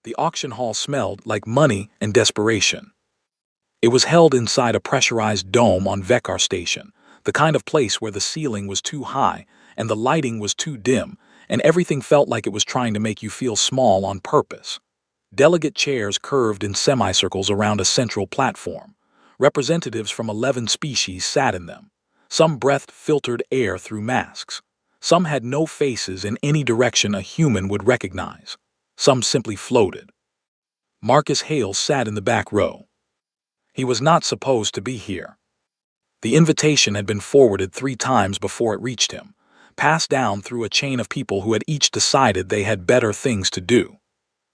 The auction hall smelled like money and desperation. It was held inside a pressurized dome on Vekar Station, the kind of place where the ceiling was too high and the lighting was too dim, and everything felt like it was trying to make you feel small on purpose. Delegate chairs curved in semicircles around a central platform. Representatives from 11 species sat in them. Some breathed filtered air through masks. Some had no faces in any direction a human would recognize. Some simply floated. Marcus Hale sat in the back row. He was not supposed to be here. The invitation had been forwarded 3 times before it reached him, passed down through a chain of people who had each decided they had better things to do.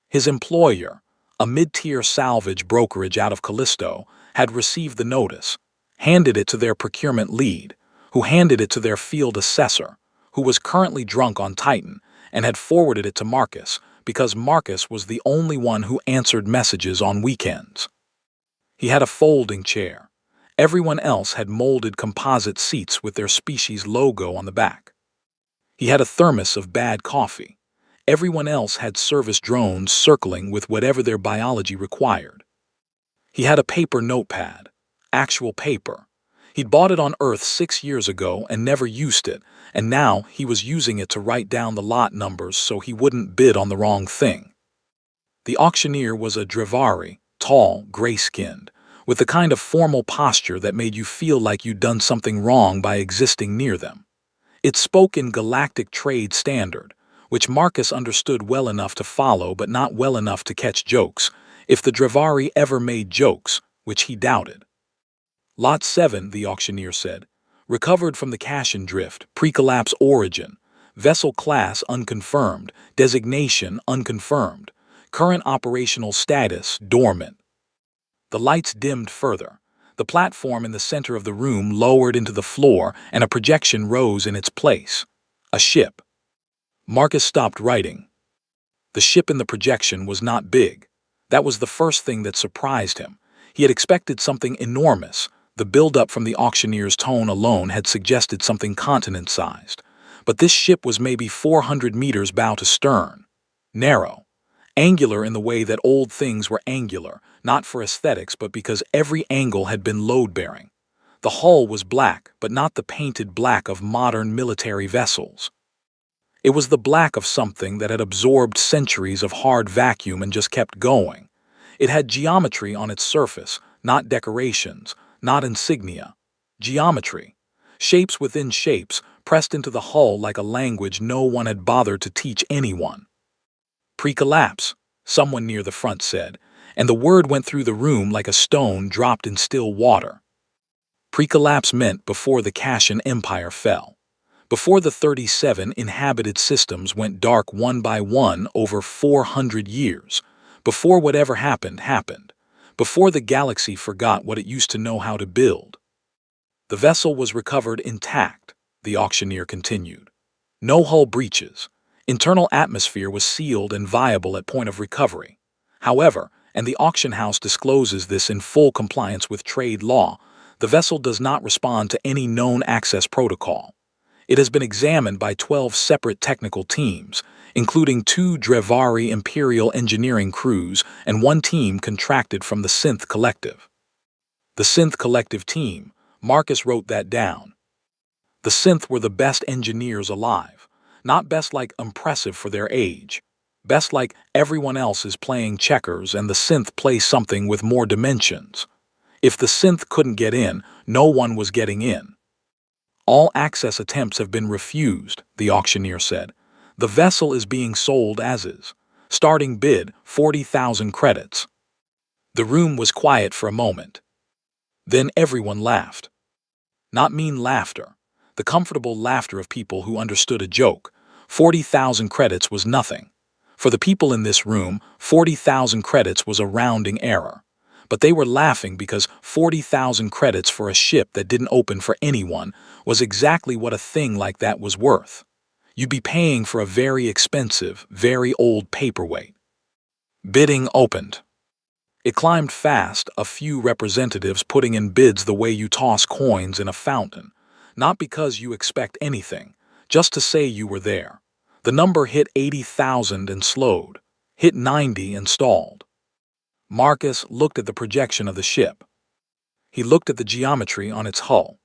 His employer, a mid-tier salvage brokerage out of Callisto, had received the notice, handed it to their procurement lead, who handed it to their field assessor, who was currently drunk on Titan, and had forwarded it to Marcus, because Marcus was the only one who answered messages on weekends. He had a folding chair. Everyone else had molded composite seats with their species logo on the back. He had a thermos of bad coffee. Everyone else had service drones circling with whatever their biology required. He had a paper notepad, actual paper. He'd bought it on Earth 6 years ago and never used it, and now he was using it to write down the lot numbers so he wouldn't bid on the wrong thing. The auctioneer was a Drivari, tall, gray-skinned, with the kind of formal posture that made you feel like you'd done something wrong by existing near them. It spoke in galactic trade standard, which Marcus understood well enough to follow but not well enough to catch jokes, if the Drivari ever made jokes, which he doubted. Lot 7, the auctioneer said, recovered from the Cashin drift, pre-collapse origin, vessel class unconfirmed, designation unconfirmed, current operational status dormant. The lights dimmed further. The platform in the center of the room lowered into the floor and a projection rose in its place. A ship. Marcus stopped writing. The ship in the projection was not big. That was the first thing that surprised him. He had expected something enormous. The build-up from the auctioneer's tone alone had suggested something continent-sized. But this ship was maybe 400 meters bow to stern. Narrow. Angular in the way that old things were angular, not for aesthetics but because every angle had been load-bearing. The hull was black, but not the painted black of modern military vessels. It was the black of something that had absorbed centuries of hard vacuum and just kept going. It had geometry on its surface, not decorations, not insignia. Geometry. Shapes within shapes, pressed into the hull like a language no one had bothered to teach anyone. Pre-collapse, someone near the front said, and the word went through the room like a stone dropped in still water. Pre-collapse meant before the Cashin Empire fell. Before the 37 inhabited systems went dark one by one over 400 years. Before whatever happened, happened. Before the galaxy forgot what it used to know how to build. The vessel was recovered intact, the auctioneer continued. No hull breaches. Internal atmosphere was sealed and viable at point of recovery. However, and the auction house discloses this in full compliance with trade law, the vessel does not respond to any known access protocol. It has been examined by 12 separate technical teams, including 2 Drivari Imperial engineering crews and 1 team contracted from the Synth Collective. The Synth Collective team, Marcus wrote that down. The Synth were the best engineers alive. Not best like impressive for their age. Best like everyone else is playing checkers and the Synth plays something with more dimensions. If the Synth couldn't get in, no one was getting in. All access attempts have been refused, the auctioneer said. The vessel is being sold as is. Starting bid, 40,000 credits. The room was quiet for a moment. Then everyone laughed. Not mean laughter. The comfortable laughter of people who understood a joke. 40,000 credits was nothing. For the people in this room, 40,000 credits was a rounding error. But they were laughing because 40,000 credits for a ship that didn't open for anyone was exactly what a thing like that was worth. You'd be paying for a very expensive, very old paperweight. Bidding opened. It climbed fast, a few representatives putting in bids the way you toss coins in a fountain. Not because you expect anything, just to say you were there. The number hit 80,000 and slowed. hit 90 and stalled. Marcus looked at the projection of the ship. He looked at the geometry on its hull.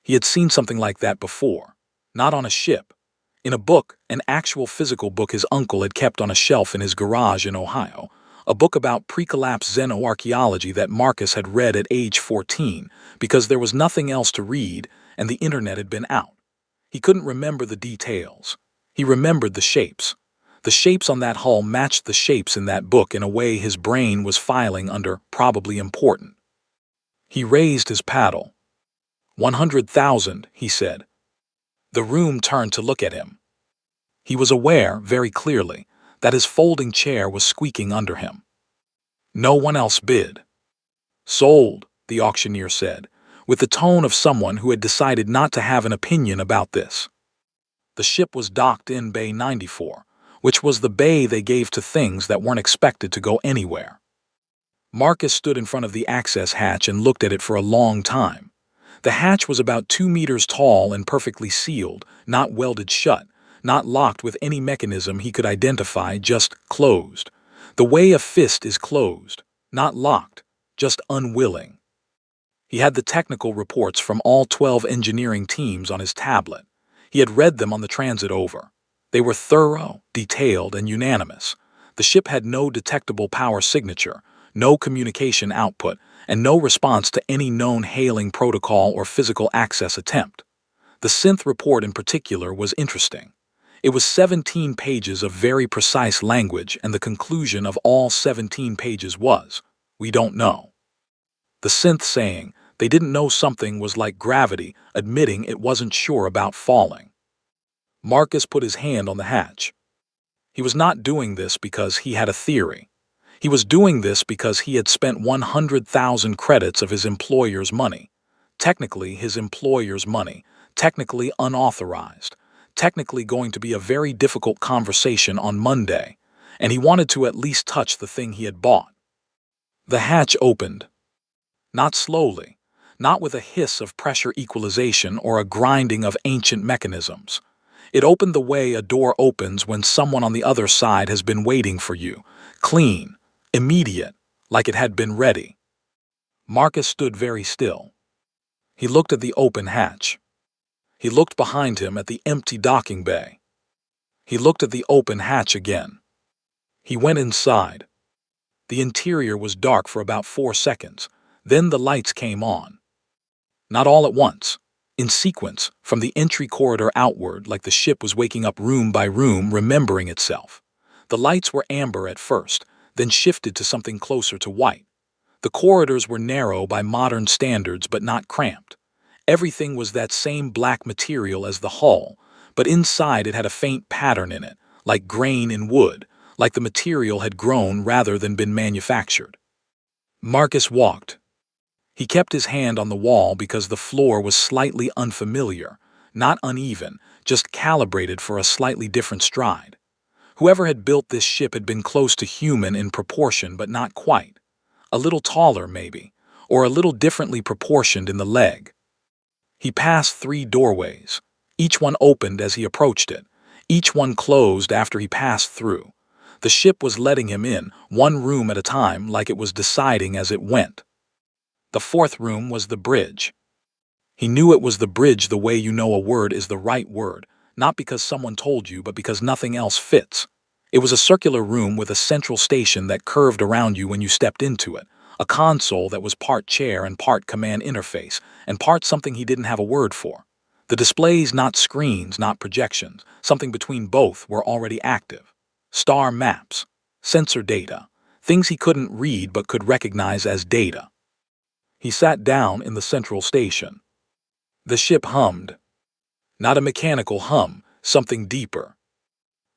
He had seen something like that before, not on a ship. In a book, an actual physical book his uncle had kept on a shelf in his garage in Ohio, a book about pre-collapse xenoarchaeology that Marcus had read at age 14 because there was nothing else to read and the internet had been out. He couldn't remember the details. He remembered the shapes. The shapes on that hull matched the shapes in that book in a way his brain was filing under probably important. He raised his paddle. 100,000, he said. The room turned to look at him. He was aware, very clearly, that his folding chair was squeaking under him. No one else bid. Sold, the auctioneer said, with the tone of someone who had decided not to have an opinion about this. The ship was docked in Bay 94, which was the bay they gave to things that weren't expected to go anywhere. Marcus stood in front of the access hatch and looked at it for a long time. The hatch was about 2 meters tall and perfectly sealed, not welded shut, not locked with any mechanism he could identify, just closed. The way a fist is closed, not locked, just unwilling. He had the technical reports from all 12 engineering teams on his tablet. He had read them on the transit over. They were thorough, detailed, and unanimous. The ship had no detectable power signature, no communication output, and no response to any known hailing protocol or physical access attempt. The synth report in particular was interesting. It was 17 pages of very precise language, and the conclusion of all 17 pages was, "We don't know." The synth saying they didn't know something was like gravity admitting it wasn't sure about falling. Marcus put his hand on the hatch. He was not doing this because he had a theory. He was doing this because he had spent 100,000 credits of his employer's money. Technically his employer's money, technically unauthorized, technically going to be a very difficult conversation on Monday, and he wanted to at least touch the thing he had bought. The hatch opened. Not slowly, not with a hiss of pressure equalization or a grinding of ancient mechanisms. It opened the way a door opens when someone on the other side has been waiting for you, clean, immediate, like it had been ready. Marcus stood very still. He looked at the open hatch. He looked behind him at the empty docking bay. He looked at the open hatch again. He went inside. The interior was dark for about 4 seconds. Then the lights came on. Not all at once, in sequence, from the entry corridor outward, like the ship was waking up room by room, remembering itself. The lights were amber at first, then shifted to something closer to white. The corridors were narrow by modern standards but not cramped. Everything was that same black material as the hull, but inside it had a faint pattern in it, like grain in wood, like the material had grown rather than been manufactured. Marcus walked. He kept his hand on the wall because the floor was slightly unfamiliar, not uneven, just calibrated for a slightly different stride. Whoever had built this ship had been close to human in proportion but not quite. A little taller, maybe, or a little differently proportioned in the leg. He passed 3 doorways. Each one opened as he approached it. Each one closed after he passed through. The ship was letting him in, one room at a time, like it was deciding as it went. The 4th room was the bridge. He knew it was the bridge the way you know a word is the right word, not because someone told you, but because nothing else fits. It was a circular room with a central station that curved around you when you stepped into it, a console that was part chair and part command interface, and part something he didn't have a word for. The displays, not screens, not projections, something between both, were already active. Star maps, sensor data, things he couldn't read but could recognize as data. He sat down in the central station. The ship hummed. Not a mechanical hum, something deeper.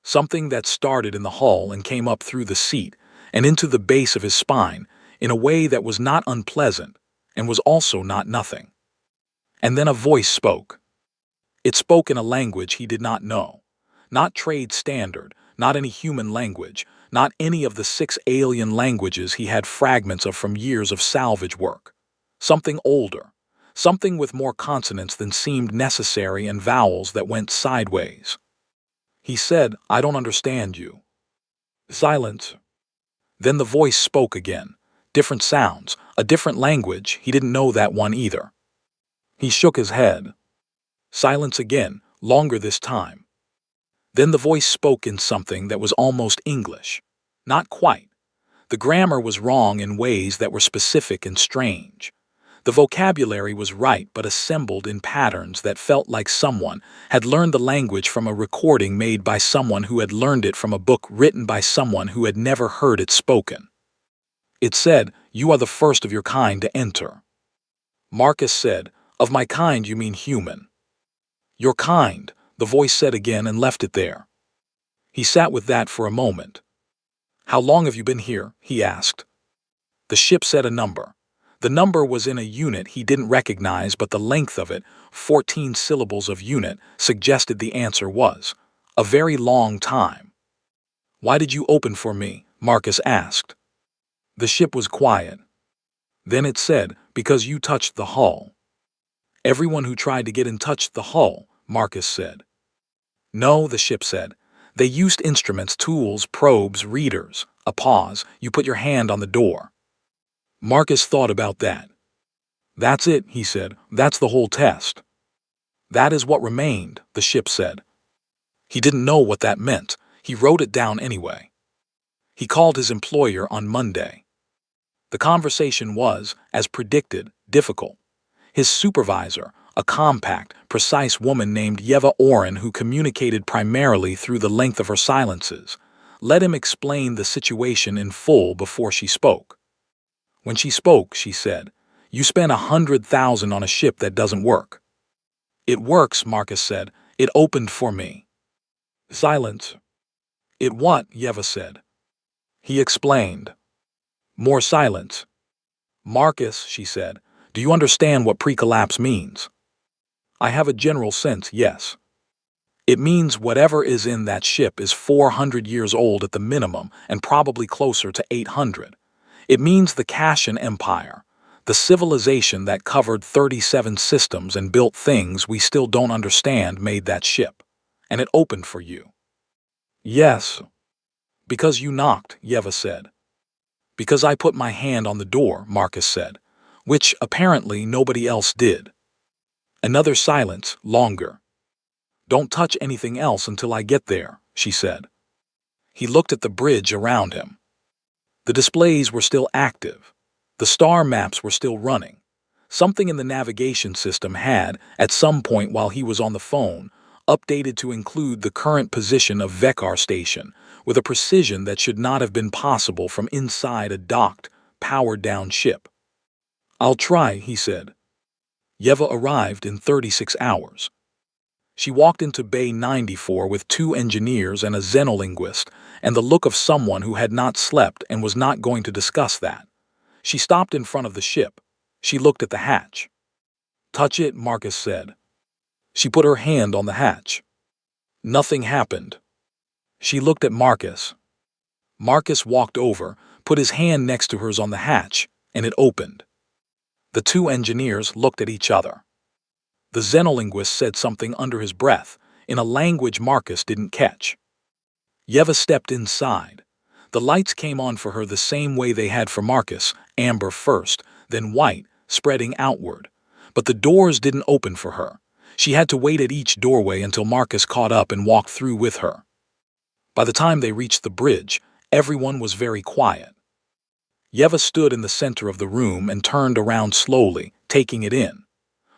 Something that started in the hull and came up through the seat and into the base of his spine in a way that was not unpleasant and was also not nothing. And then a voice spoke. It spoke in a language he did not know. Not trade standard, not any human language, not any of the 6 alien languages he had fragments of from years of salvage work. Something older, something with more consonants than seemed necessary and vowels that went sideways. He said, "I don't understand you." Silence. Then the voice spoke again. Different sounds, a different language, he didn't know that one either. He shook his head. Silence again, longer this time. Then the voice spoke in something that was almost English. Not quite. The grammar was wrong in ways that were specific and strange. The vocabulary was right but assembled in patterns that felt like someone had learned the language from a recording made by someone who had learned it from a book written by someone who had never heard it spoken. It said, "You are the first of your kind to enter." Marcus said, "Of my kind you mean human." "Your kind," the voice said again and left it there. He sat with that for a moment. "How long have you been here?" he asked. The ship said a number. The number was in a unit he didn't recognize, but the length of it, 14 syllables of unit, suggested the answer was a very long time. "Why did you open for me?" Marcus asked. The ship was quiet. Then it said, "Because you touched the hull." "Everyone who tried to get in touched the hull," Marcus said. "No," the ship said. "They used instruments, tools, probes, readers." A pause. "You put your hand on the door." Marcus thought about that. "That's it," he said. "That's the whole test." "That is what remained," the ship said. He didn't know what that meant. He wrote it down anyway. He called his employer on Monday. The conversation was, as predicted, difficult. His supervisor, a compact, precise woman named Yeva Oren who communicated primarily through the length of her silences, let him explain the situation in full before she spoke. When she spoke, she said, "You spent 100,000 on a ship that doesn't work." "It works," Marcus said. "It opened for me." Silence. "It what?" Yeva said. He explained. More silence. "Marcus," she said, "do you understand what pre-collapse means?" "I have a general sense, yes." "It means whatever is in that ship is 400 years old at the minimum and probably closer to 800. It means the Kashan Empire, the civilization that covered 37 systems and built things we still don't understand, made that ship. And it opened for you." "Yes." "Because you knocked," Yeva said. "Because I put my hand on the door," Marcus said, "which apparently nobody else did." Another silence, longer. "Don't touch anything else until I get there," she said. He looked at the bridge around him. The displays were still active. The star maps were still running. Something in the navigation system had, at some point while he was on the phone, updated to include the current position of Vekar Station, with a precision that should not have been possible from inside a docked, powered-down ship. "I'll try," he said. Yeva arrived in 36 hours. She walked into Bay 94 with 2 engineers and a xenolinguist, and the look of someone who had not slept and was not going to discuss that. She stopped in front of the ship. She looked at the hatch. "Touch it," Marcus said. She put her hand on the hatch. Nothing happened. She looked at Marcus. Marcus walked over, put his hand next to hers on the hatch, and it opened. The 2 engineers looked at each other. The xenolinguist said something under his breath, in a language Marcus didn't catch. Yeva stepped inside. The lights came on for her the same way they had for Marcus, amber first, then white, spreading outward. But the doors didn't open for her. She had to wait at each doorway until Marcus caught up and walked through with her. By the time they reached the bridge, everyone was very quiet. Yeva stood in the center of the room and turned around slowly, taking it in.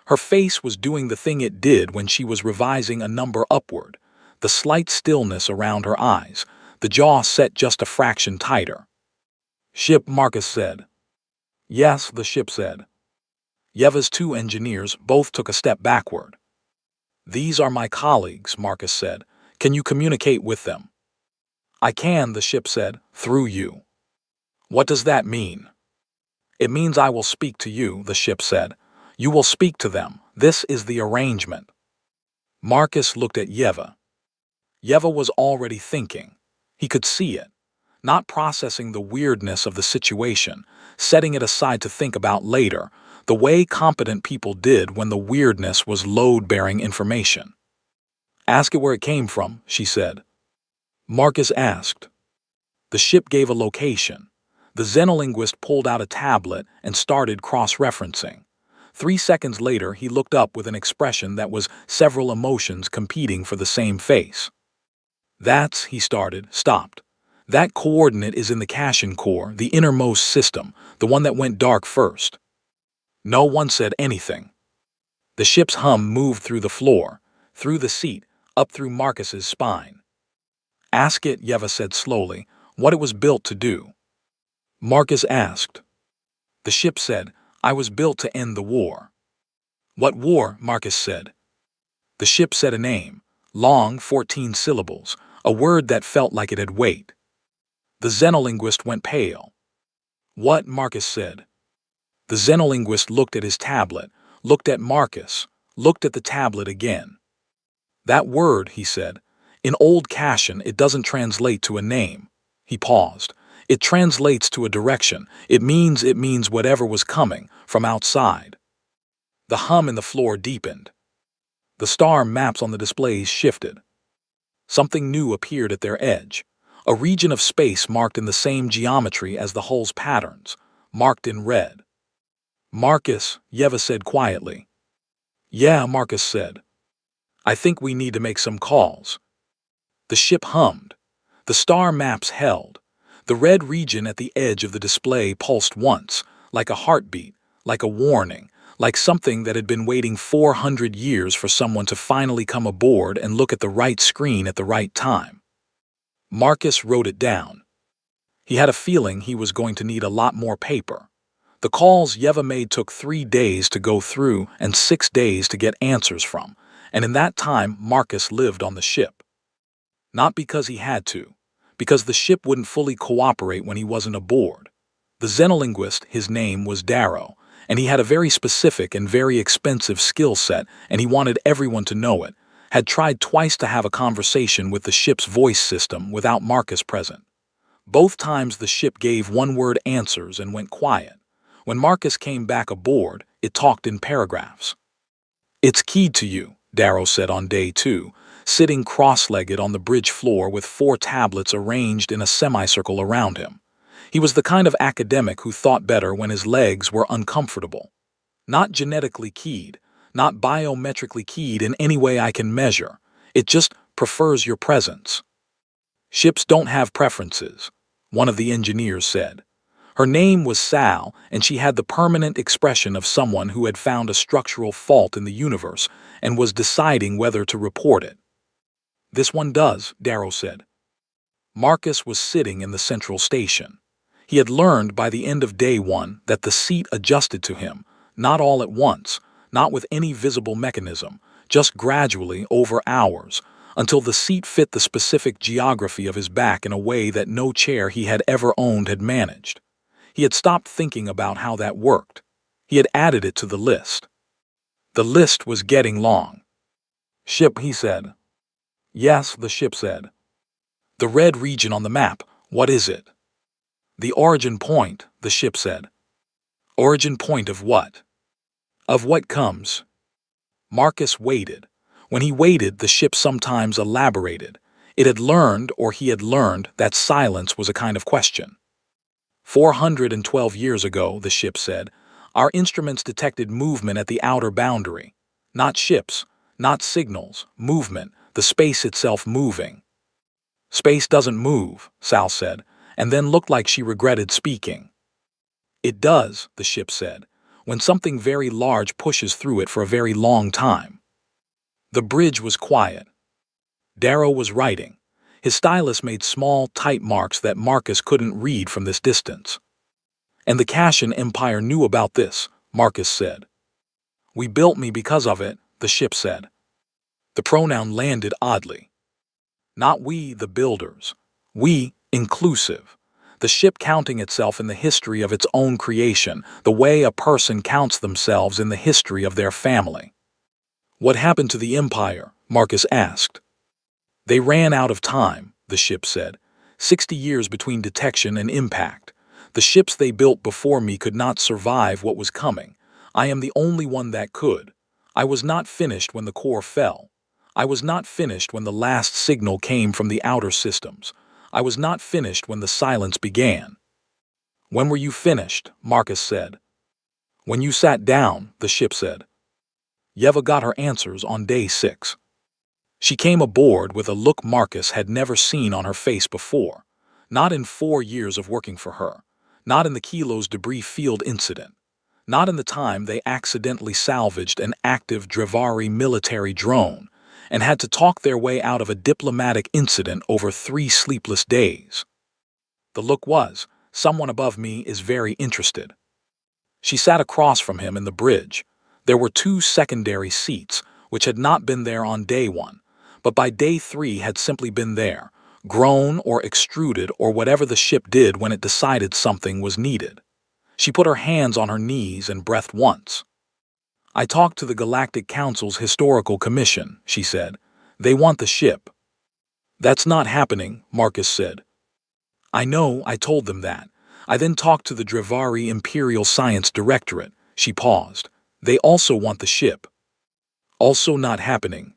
Her face was doing the thing it did when she was revising a number upward, the slight stillness around her eyes, the jaw set just a fraction tighter. "Ship," Marcus said. "Yes," the ship said. Yeva's 2 engineers both took a step backward. "These are my colleagues," Marcus said. "Can you communicate with them?" "I can," the ship said, "through you." "What does that mean?" "It means I will speak to you," the ship said. "You will speak to them. This is the arrangement." Marcus looked at Yeva. Yeva was already thinking. He could see it, not processing the weirdness of the situation, setting it aside to think about later, the way competent people did when the weirdness was load-bearing information. "Ask it where it came from," she said. Marcus asked. The ship gave a location. The xenolinguist pulled out a tablet and started cross-referencing. 3 seconds later, he looked up with an expression that was several emotions competing for the same face. That's, he started, stopped. That coordinate is in the Cashin core, the innermost system, the one that went dark first. No one said anything. The ship's hum moved through the floor, through the seat, up through Marcus's spine. Ask it, Yeva said slowly, what it was built to do. Marcus asked. The ship said, I was built to end the war. What war? Marcus said. The ship said a name, long, 14 syllables, a word that felt like it had weight. The xenolinguist went pale. What? Marcus said. The xenolinguist looked at his tablet, looked at Marcus, looked at the tablet again. That word, he said. In Old Cashin, it doesn't translate to a name. He paused. It translates to a direction. It means whatever was coming from outside. The hum in the floor deepened. The star maps on the displays shifted. Something new appeared at their edge. A region of space marked in the same geometry as the hull's patterns, marked in red. Marcus, Yeva said quietly. Yeah, Marcus said. I think we need to make some calls. The ship hummed. The star maps held. The red region at the edge of the display pulsed once, like a heartbeat, like a warning, like something that had been waiting 400 years for someone to finally come aboard and look at the right screen at the right time. Marcus wrote it down. He had a feeling he was going to need a lot more paper. The calls Yeva made took 3 days to go through and 6 days to get answers from, and in that time Marcus lived on the ship. Not because he had to, because the ship wouldn't fully cooperate when he wasn't aboard. The xenolinguist, his name was Darrow, and he had a very specific and very expensive skill set, and he wanted everyone to know it, had tried twice to have a conversation with the ship's voice system without Marcus present. Both times the ship gave one-word answers and went quiet. When Marcus came back aboard, it talked in paragraphs. It's keyed to you, Darrow said on day 2, sitting cross-legged on the bridge floor with 4 tablets arranged in a semicircle around him. He was the kind of academic who thought better when his legs were uncomfortable. Not genetically keyed, not biometrically keyed in any way I can measure. It just prefers your presence. Ships don't have preferences, one of the engineers said. Her name was Sal, and she had the permanent expression of someone who had found a structural fault in the universe and was deciding whether to report it. This one does, Darrow said. Marcus was sitting in the central station. He had learned by the end of day 1 that the seat adjusted to him, not all at once, not with any visible mechanism, just gradually over hours, until the seat fit the specific geography of his back in a way that no chair he had ever owned had managed. He had stopped thinking about how that worked. He had added it to the list. The list was getting long. Ship, he said. Yes, the ship said. The red region on the map, what is it? The origin point, the ship said. Origin point of what? Of what comes? Marcus waited. When he waited, the ship sometimes elaborated. It had learned, or he had learned, that silence was a kind of question. 412 years ago, the ship said, our instruments detected movement at the outer boundary. Not ships, not signals, movement, the space itself moving. Space doesn't move, Sal said, and then looked like she regretted speaking. It does, the ship said, when something very large pushes through it for a very long time. The bridge was quiet. Darrow was writing. His stylus made small, tight marks that Marcus couldn't read from this distance. And the Cashin Empire knew about this, Marcus said. We built me because of it, the ship said. The pronoun landed oddly. Not we, the builders. We, inclusive. The ship counting itself in the history of its own creation, the way a person counts themselves in the history of their family. What happened to the Empire? Marcus asked. They ran out of time, the ship said. 60 years between detection and impact. The ships they built before me could not survive what was coming. I am the only one that could. I was not finished when the core fell. I was not finished when the last signal came from the outer systems. I was not finished when the silence began. When were you finished? Marcus said. When you sat down, the ship said. Yeva got her answers on day 6. She came aboard with a look Marcus had never seen on her face before, not in 4 years of working for her, not in the Kilo's debris field incident, not in the time they accidentally salvaged an active Drivari military drone and had to talk their way out of a diplomatic incident over 3 sleepless days. The look was, someone above me is very interested. She sat across from him in the bridge. There were 2 secondary seats, which had not been there on day 1, but by day 3 had simply been there, grown or extruded or whatever the ship did when it decided something was needed. She put her hands on her knees and breathed once. I talked to the Galactic Council's Historical Commission, she said. They want the ship. That's not happening, Marcus said. I know, I told them that. I then talked to the Drivari Imperial Science Directorate. She paused. They also want the ship. Also not happening.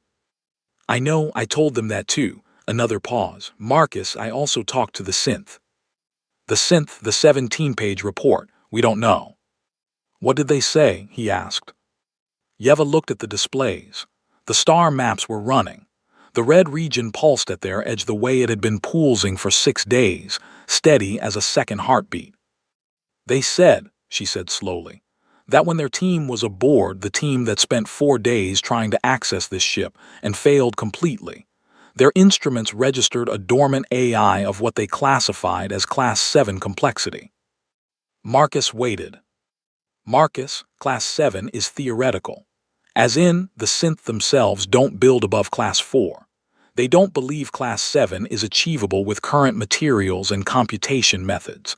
I know, I told them that too. Another pause. Marcus, I also talked to the synth. The synth, the 17-page report. We don't know. What did they say? He asked. Yeva looked at the displays. The star maps were running. The red region pulsed at their edge the way it had been pulsing for 6 days, steady as a second heartbeat. They said, she said slowly, that when their team was aboard, the team that spent 4 days trying to access this ship and failed completely, their instruments registered a dormant AI of what they classified as Class 7 complexity. Marcus waited. Marcus, Class 7 is theoretical. As in, the synth themselves don't build above Class 4. They don't believe Class 7 is achievable with current materials and computation methods.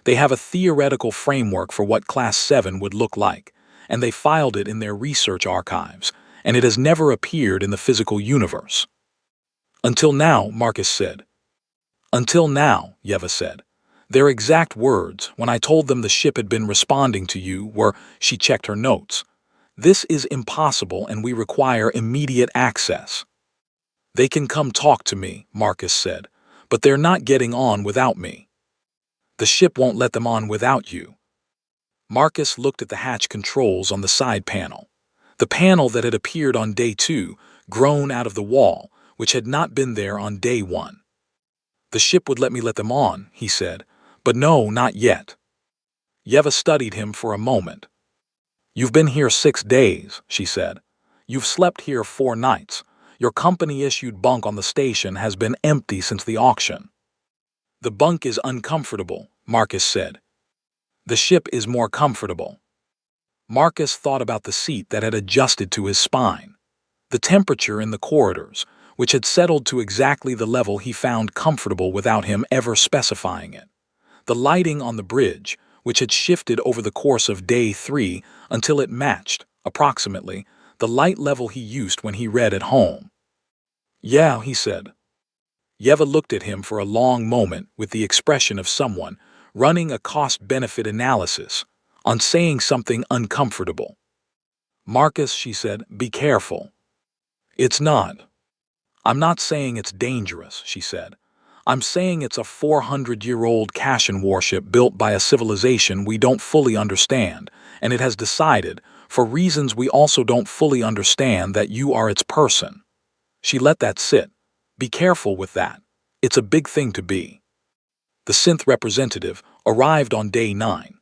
They have a theoretical framework for what Class 7 would look like, and they filed it in their research archives, and it has never appeared in the physical universe. Until now, Marcus said. Until now, Yeva said. Their exact words, when I told them the ship had been responding to you, were, she checked her notes. This is impossible and we require immediate access. They can come talk to me, Marcus said, but they're not getting on without me. The ship won't let them on without you. Marcus looked at the hatch controls on the side panel. The panel that had appeared on day 2, grown out of the wall, which had not been there on day 1. The ship would let me let them on, he said, but no, not yet. Yeva studied him for a moment. You've been here 6 days, she said. You've slept here 4 nights. Your company-issued bunk on the station has been empty since the auction. The bunk is uncomfortable, Marcus said. The ship is more comfortable. Marcus thought about the seat that had adjusted to his spine. The temperature in the corridors, which had settled to exactly the level he found comfortable without him ever specifying it. The lighting on the bridge, which had shifted over the course of day 3 until it matched, approximately, the light level he used when he read at home. Yeah, he said. Yeva looked at him for a long moment with the expression of someone running a cost-benefit analysis on saying something uncomfortable. Marcus, she said, be careful. It's not. I'm not saying it's dangerous, she said. I'm saying it's a 400-year-old Kashan warship built by a civilization we don't fully understand, and it has decided, for reasons we also don't fully understand, that you are its person. She let that sit. Be careful with that. It's a big thing to be. The synth representative arrived on day 9.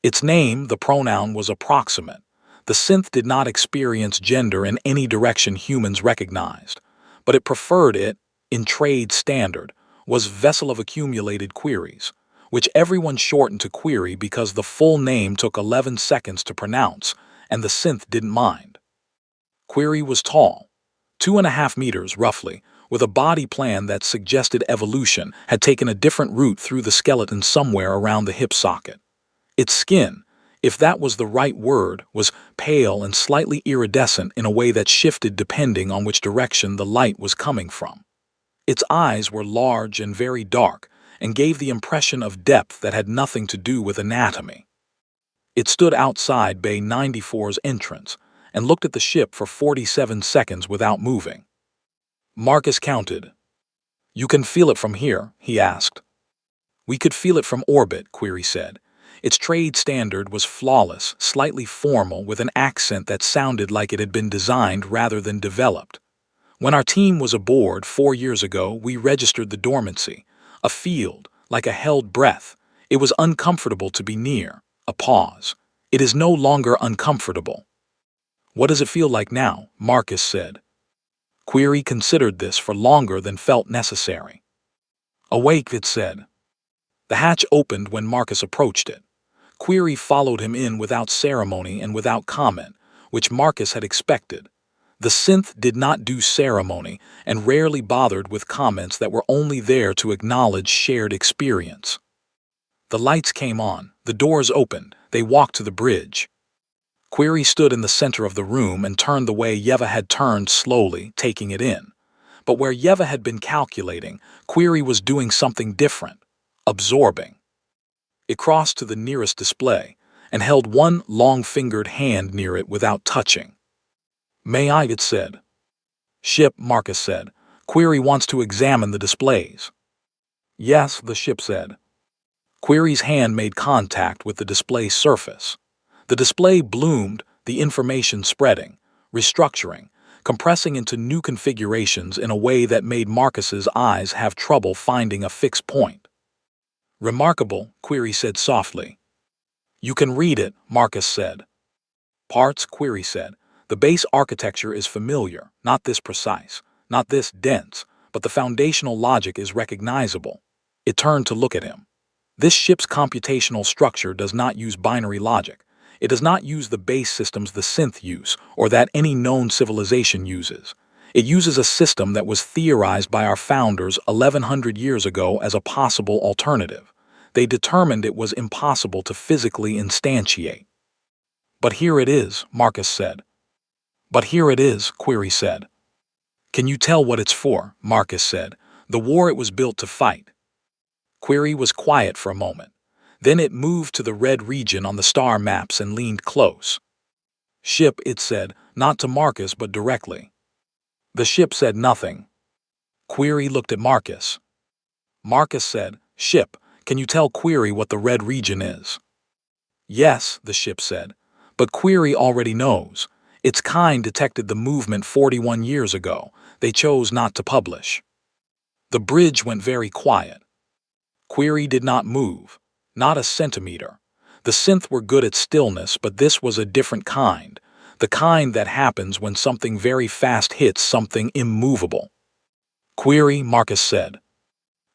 Its name, the pronoun, was approximate. The synth did not experience gender in any direction humans recognized, but it preferred it, in trade standard, was vessel of accumulated queries, which everyone shortened to query because the full name took 11 seconds to pronounce, and the synth didn't mind. Query was tall, 2.5 meters roughly, with a body plan that suggested evolution had taken a different route through the skeleton somewhere around the hip socket. Its skin, if that was the right word, was pale and slightly iridescent in a way that shifted depending on which direction the light was coming from. Its eyes were large and very dark and gave the impression of depth that had nothing to do with anatomy. It stood outside Bay 94's entrance and looked at the ship for 47 seconds without moving. Marcus counted. You can feel it from here, he asked. We could feel it from orbit, Query said. Its trade standard was flawless, slightly formal, with an accent that sounded like it had been designed rather than developed. When our team was aboard 4 years ago, we registered the dormancy, a field, like a held breath. It was uncomfortable to be near, a pause. It is no longer uncomfortable. What does it feel like now? Marcus said. Query considered this for longer than felt necessary. Awake, it said. The hatch opened when Marcus approached it. Query followed him in without ceremony and without comment, which Marcus had expected. The synth did not do ceremony and rarely bothered with comments that were only there to acknowledge shared experience. The lights came on, the doors opened, they walked to the bridge. Query stood in the center of the room and turned the way Yeva had turned slowly, taking it in. But where Yeva had been calculating, Query was doing something different, absorbing. It crossed to the nearest display and held one long-fingered hand near it without touching. May I, it said. Ship, Marcus said. Query wants to examine the displays. Yes, the ship said. Query's hand made contact with the display surface. The display bloomed, the information spreading, restructuring, compressing into new configurations in a way that made Marcus's eyes have trouble finding a fixed point. Remarkable, Query said softly. You can read it, Marcus said. Parts, Query said. The base architecture is familiar, not this precise, not this dense, but the foundational logic is recognizable. It turned to look at him. This ship's computational structure does not use binary logic. It does not use the base systems the synth use, or that any known civilization uses. It uses a system that was theorized by our founders 1100 years ago as a possible alternative. They determined it was impossible to physically instantiate. But here it is, Marcus said. But here it is, Query said. Can you tell what it's for? Marcus said. The war it was built to fight. Query was quiet for a moment. Then it moved to the red region on the star maps and leaned close. Ship, it said, not to Marcus but directly. The ship said nothing. Query looked at Marcus. Marcus said, Ship, can you tell Query what the red region is? Yes, the ship said, but Query already knows. Its kind detected the movement 41 years ago. They chose not to publish. The bridge went very quiet. Query did not move. Not a centimeter. The synth were good at stillness, but this was a different kind. The kind that happens when something very fast hits something immovable. Query, Marcus said.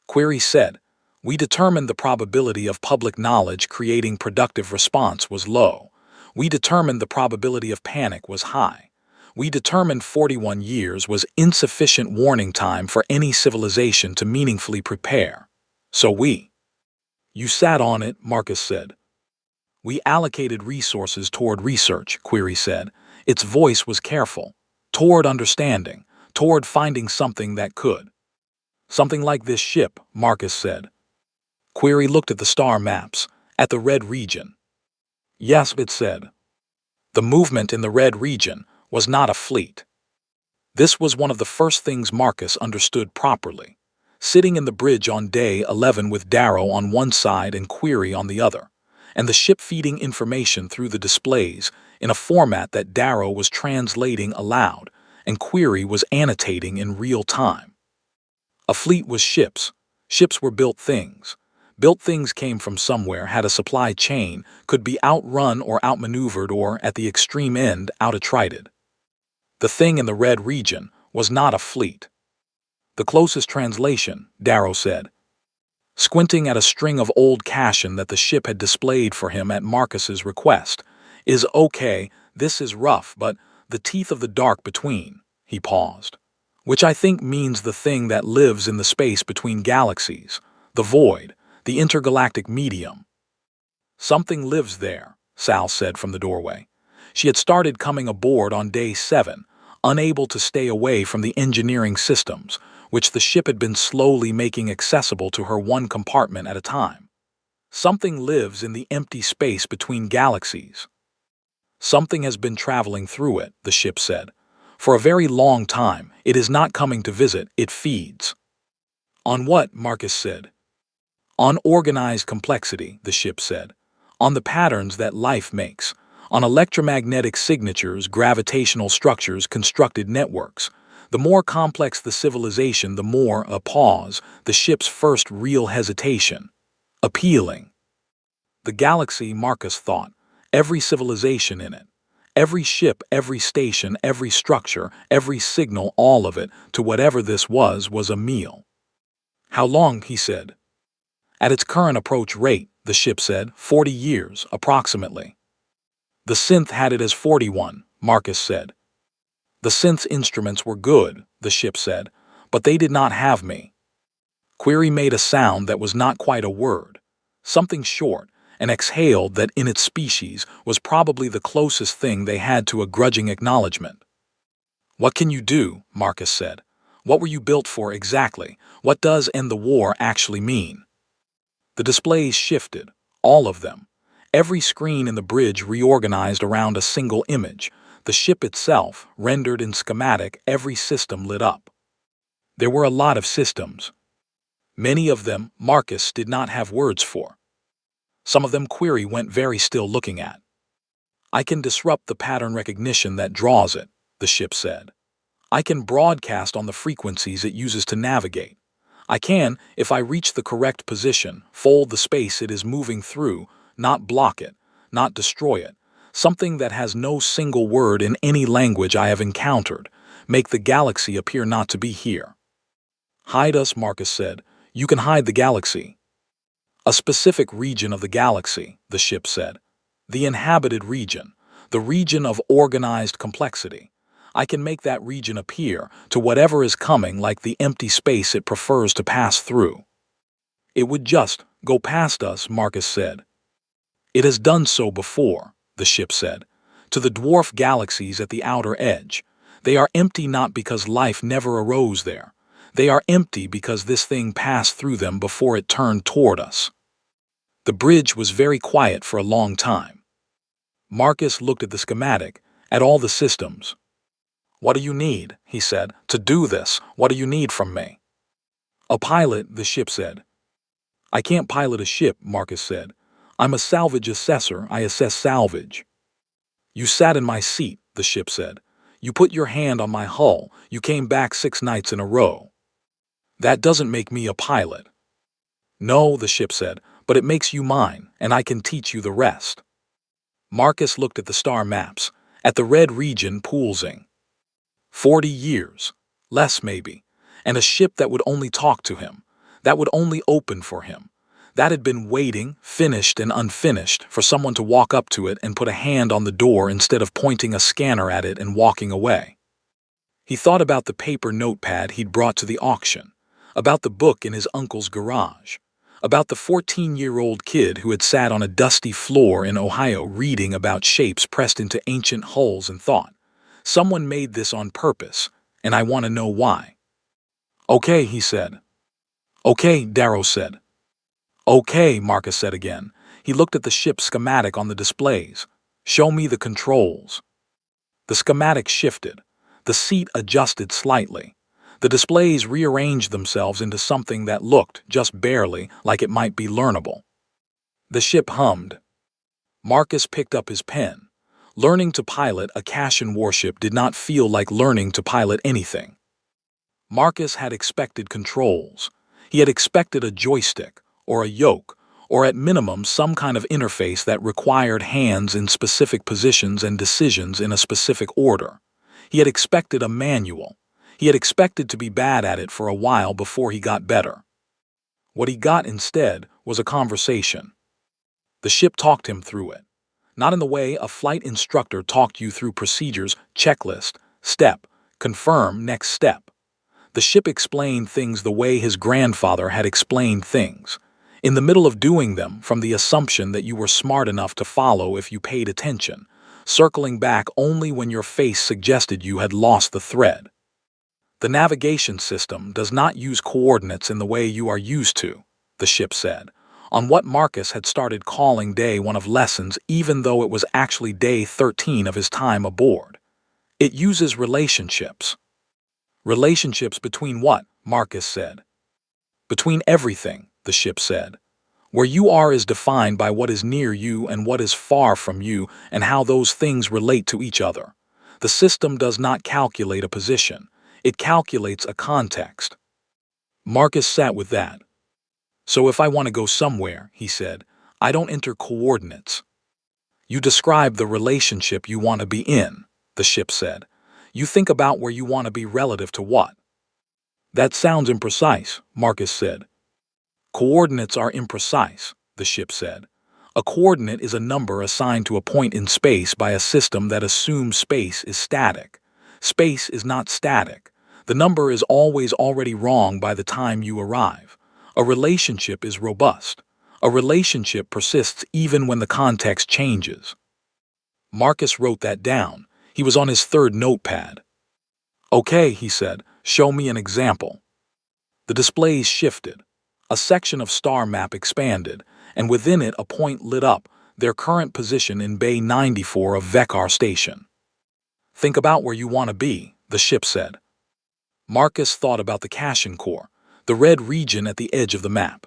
Query said, we determined the probability of public knowledge creating productive response was low. We determined the probability of panic was high. We determined 41 years was insufficient warning time for any civilization to meaningfully prepare. So You sat on it, Marcus said. We allocated resources toward research, Query said. Its voice was careful. Toward understanding. Toward finding something that could. Something like this ship, Marcus said. Query looked at the star maps, at the red region. Yes, it said. The movement in the red region was not a fleet. This was one of the first things Marcus understood properly. Sitting in the bridge on day 11 with Darrow on one side and Query on the other, and the ship feeding information through the displays in a format that Darrow was translating aloud and Query was annotating in real time. A fleet was ships. Ships were built things. Built things came from somewhere, had a supply chain, could be outrun or outmaneuvered or, at the extreme end, out-attrited. The thing in the red region was not a fleet. The closest translation, Darrow said, squinting at a string of old Cashin that the ship had displayed for him at Marcus's request, is okay, this is rough, but the teeth of the dark between, he paused, which I think means the thing that lives in the space between galaxies, the void, the intergalactic medium. Something lives there, Sal said from the doorway. She had started coming aboard on day 7, unable to stay away from the engineering systems, which the ship had been slowly making accessible to her one compartment at a time. Something lives in the empty space between galaxies. Something has been traveling through it, the ship said. For a very long time, it is not coming to visit, it feeds. On what? Marcus said. On organized complexity, the ship said. On the patterns that life makes. On electromagnetic signatures, gravitational structures, constructed networks. The more complex the civilization, the more a pause, the ship's first real hesitation. Appealing. The galaxy, Marcus thought. Every civilization in it. Every ship, every station, every structure, every signal, all of it, to whatever this was a meal. How long? He said. At its current approach rate, the ship said, 40 years, approximately. The synth had it as 41, Marcus said. The synth's instruments were good, the ship said, but they did not have me. Query made a sound that was not quite a word, something short, and exhaled that in its species was probably the closest thing they had to a grudging acknowledgement. What can you do? Marcus said. What were you built for exactly? What does end the war actually mean? The displays shifted, all of them. Every screen in the bridge reorganized around a single image. The ship itself, rendered in schematic, every system lit up. There were a lot of systems. Many of them Marcus did not have words for. Some of them Query went very still looking at. I can disrupt the pattern recognition that draws it, the ship said. I can broadcast on the frequencies it uses to navigate. I can, if I reach the correct position, fold the space it is moving through, not block it, not destroy it, something that has no single word in any language I have encountered, make the galaxy appear not to be here. Hide us, Marcus said. You can hide the galaxy. A specific region of the galaxy, the ship said. The inhabited region, the region of organized complexity. I can make that region appear to whatever is coming like the empty space it prefers to pass through. It would just go past us, Marcus said. It has done so before, the ship said, to the dwarf galaxies at the outer edge. They are empty not because life never arose there. They are empty because this thing passed through them before it turned toward us. The bridge was very quiet for a long time. Marcus looked at the schematic, at all the systems. What do you need, he said, to do this? What do you need from me? A pilot, the ship said. I can't pilot a ship, Marcus said. I'm a salvage assessor, I assess salvage. You sat in my seat, the ship said. You put your hand on my hull, you came back 6 nights in a row. That doesn't make me a pilot. No, the ship said, but it makes you mine, and I can teach you the rest. Marcus looked at the star maps, at the red region pulsing. 40 years, less maybe, and a ship that would only talk to him, that would only open for him, that had been waiting, finished and unfinished, for someone to walk up to it and put a hand on the door instead of pointing a scanner at it and walking away. He thought about the paper notepad he'd brought to the auction, about the book in his uncle's garage, about the 14-year-old kid who had sat on a dusty floor in Ohio reading about shapes pressed into ancient hulls and thought, someone made this on purpose, and I want to know why. Okay, he said. Okay, Darrow said. Okay, Marcus said again. He looked at the ship's schematic on the displays. Show me the controls. The schematic shifted. The seat adjusted slightly. The displays rearranged themselves into something that looked, just barely, like it might be learnable. The ship hummed. Marcus picked up his pen. Learning to pilot a Cassian warship did not feel like learning to pilot anything. Marcus had expected controls. He had expected a joystick, or a yoke, or at minimum some kind of interface that required hands in specific positions and decisions in a specific order. He had expected a manual. He had expected to be bad at it for a while before he got better. What he got instead was a conversation. The ship talked him through it. Not in the way a flight instructor talked you through procedures, checklist, step, confirm, next step. The ship explained things the way his grandfather had explained things, in the middle of doing them from the assumption that you were smart enough to follow if you paid attention, circling back only when your face suggested you had lost the thread. The navigation system does not use coordinates in the way you are used to, the ship said, on what Marcus had started calling day 1 of lessons even though it was actually day 13 of his time aboard. It uses relationships. Relationships between what? Marcus said. Between everything, the ship said. Where you are is defined by what is near you and what is far from you and how those things relate to each other. The system does not calculate a position. It calculates a context. Marcus sat with that. So if I want to go somewhere, he said, I don't enter coordinates. You describe the relationship you want to be in, the ship said. You think about where you want to be relative to what? That sounds imprecise, Marcus said. Coordinates are imprecise, the ship said. A coordinate is a number assigned to a point in space by a system that assumes space is static. Space is not static. The number is always already wrong by the time you arrive. A relationship is robust. A relationship persists even when the context changes. Marcus wrote that down. He was on his third notepad. Okay, he said, show me an example. The displays shifted. A section of star map expanded, and within it a point lit up, their current position in Bay 94 of HFY Station. Think about where you want to be, the ship said. Marcus thought about the Cashin Core, the red region at the edge of the map.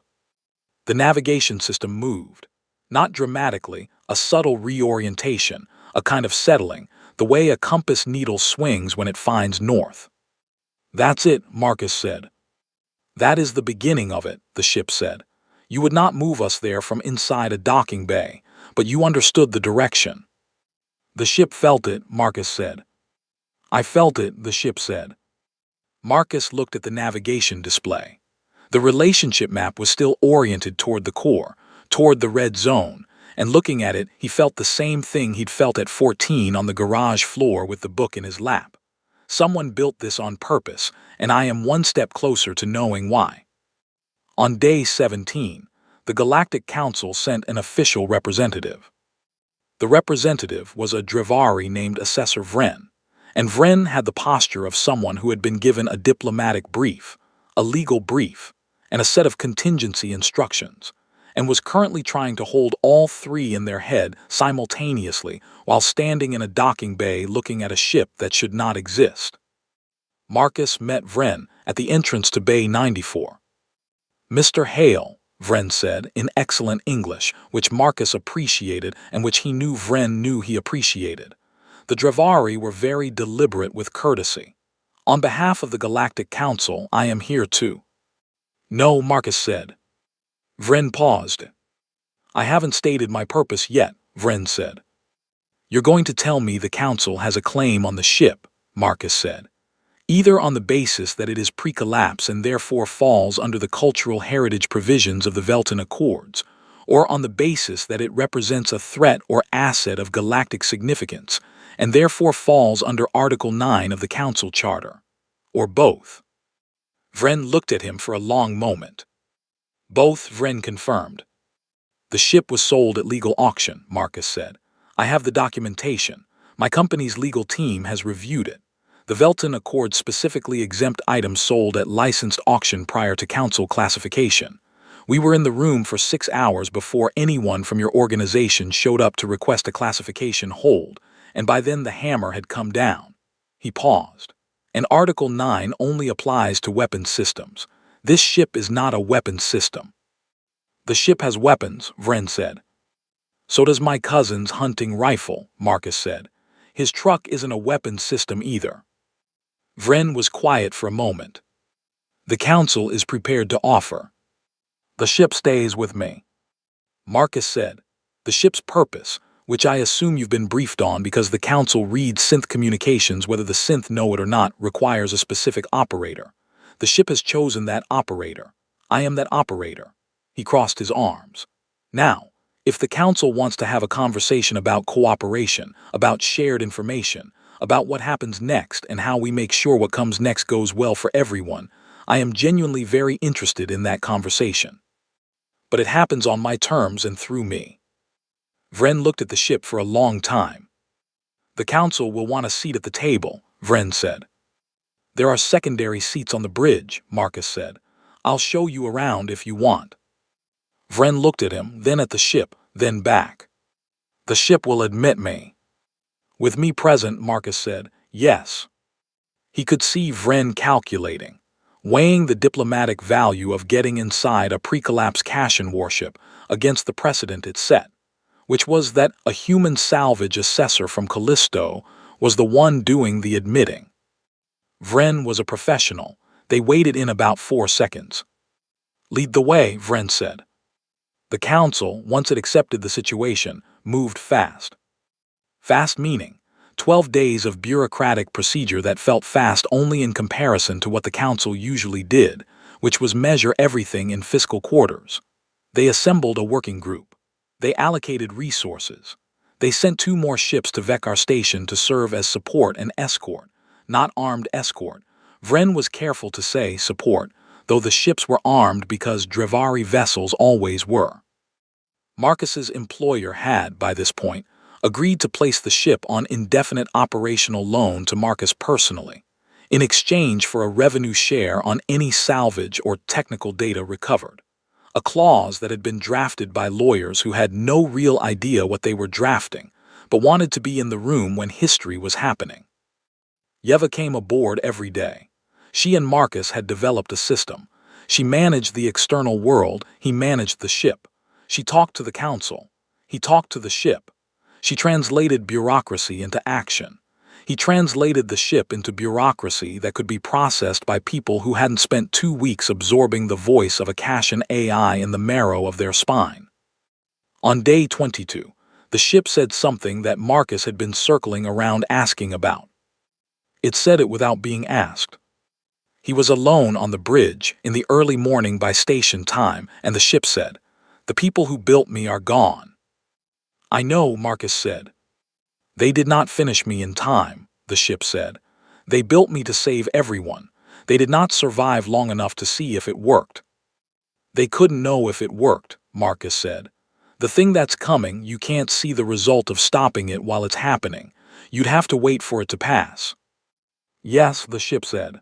The navigation system moved. Not dramatically, a subtle reorientation, a kind of settling, the way a compass needle swings when it finds north. That's it, Marcus said. That is the beginning of it, the ship said. You would not move us there from inside a docking bay, but you understood the direction. The ship felt it, Marcus said. I felt it, the ship said. Marcus looked at the navigation display. The relationship map was still oriented toward the core, toward the red zone, and looking at it, he felt the same thing he'd felt at 14 on the garage floor with the book in his lap. Someone built this on purpose, and I am one step closer to knowing why. On day 17, the Galactic Council sent an official representative. The representative was a Drivari named Assessor Vren, and Vren had the posture of someone who had been given a diplomatic brief, a legal brief, and a set of contingency instructions, and was currently trying to hold all three in their head simultaneously while standing in a docking bay looking at a ship that should not exist. Marcus met Vren at the entrance to Bay 94. Mr. Hale, Vren said in excellent English, which Marcus appreciated and which he knew Vren knew he appreciated. The Drivari were very deliberate with courtesy. On behalf of the Galactic Council, I am here too. No, Marcus said. Vren paused. I haven't stated my purpose yet, Vren said. You're going to tell me the Council has a claim on the ship, Marcus said. Either on the basis that it is pre-collapse and therefore falls under the cultural heritage provisions of the Velton Accords, or on the basis that it represents a threat or asset of galactic significance, and therefore falls under Article 9 of the Council Charter, or both. Vren looked at him for a long moment. Both, Vren confirmed. The ship was sold at legal auction, Marcus said. I have the documentation. My company's legal team has reviewed it. The Velton Accord specifically exempt items sold at licensed auction prior to council classification. We were in the room for 6 hours before anyone from your organization showed up to request a classification hold, and by then the hammer had come down. He paused. And Article 9 only applies to weapons systems. This ship is not a weapons system. The ship has weapons, Vren said. So does my cousin's hunting rifle, Marcus said. His truck isn't a weapons system either. Vren was quiet for a moment. The Council is prepared to offer. The ship stays with me. Marcus said, the ship's purpose, which I assume you've been briefed on because the Council reads synth communications whether the synth know it or not, requires a specific operator. The ship has chosen that operator. I am that operator. He crossed his arms. Now, if the Council wants to have a conversation about cooperation, about shared information, about what happens next and how we make sure what comes next goes well for everyone, I am genuinely very interested in that conversation. But it happens on my terms and through me. Vren looked at the ship for a long time. The Council will want a seat at the table, Vren said. There are secondary seats on the bridge, Marcus said. I'll show you around if you want. Vren looked at him, then at the ship, then back. The ship will admit me. With me present, Marcus said, yes. He could see Vren calculating. weighing the diplomatic value of getting inside a pre-collapse Cashin warship against the precedent it set, which was that a human salvage assessor from Callisto was the one doing the admitting. Vren was a professional. They waited in about 4 seconds. "Lead the way," Vren said. The council, once it accepted the situation, moved fast. Fast meaning 12 days of bureaucratic procedure that felt fast only in comparison to what the council usually did, which was measure everything in fiscal quarters. They assembled a working group. They allocated resources. They sent 2 more ships to Vekar Station to serve as support and escort, not armed escort. Vren was careful to say support, though the ships were armed because Drevari vessels always were. Marcus's employer had, by this point, agreed to place the ship on indefinite operational loan to Marcus personally, in exchange for a revenue share on any salvage or technical data recovered, a clause that had been drafted by lawyers who had no real idea what they were drafting, but wanted to be in the room when history was happening. Yeva came aboard every day. She and Marcus had developed a system. She managed the external world, he managed the ship. She talked to the council. He talked to the ship. She translated bureaucracy into action. He translated the ship into bureaucracy that could be processed by people who hadn't spent 2 weeks absorbing the voice of a Cashin AI in the marrow of their spine. On day 22, the ship said something that Marcus had been circling around asking about. It said it without being asked. He was alone on the bridge in the early morning by station time, and the ship said, "The people who built me are gone." "I know," Marcus said. "They did not finish me in time," the ship said. "They built me to save everyone. They did not survive long enough to see if it worked." "They couldn't know if it worked," Marcus said. "The thing that's coming, you can't see the result of stopping it while it's happening. You'd have to wait for it to pass." "Yes," the ship said.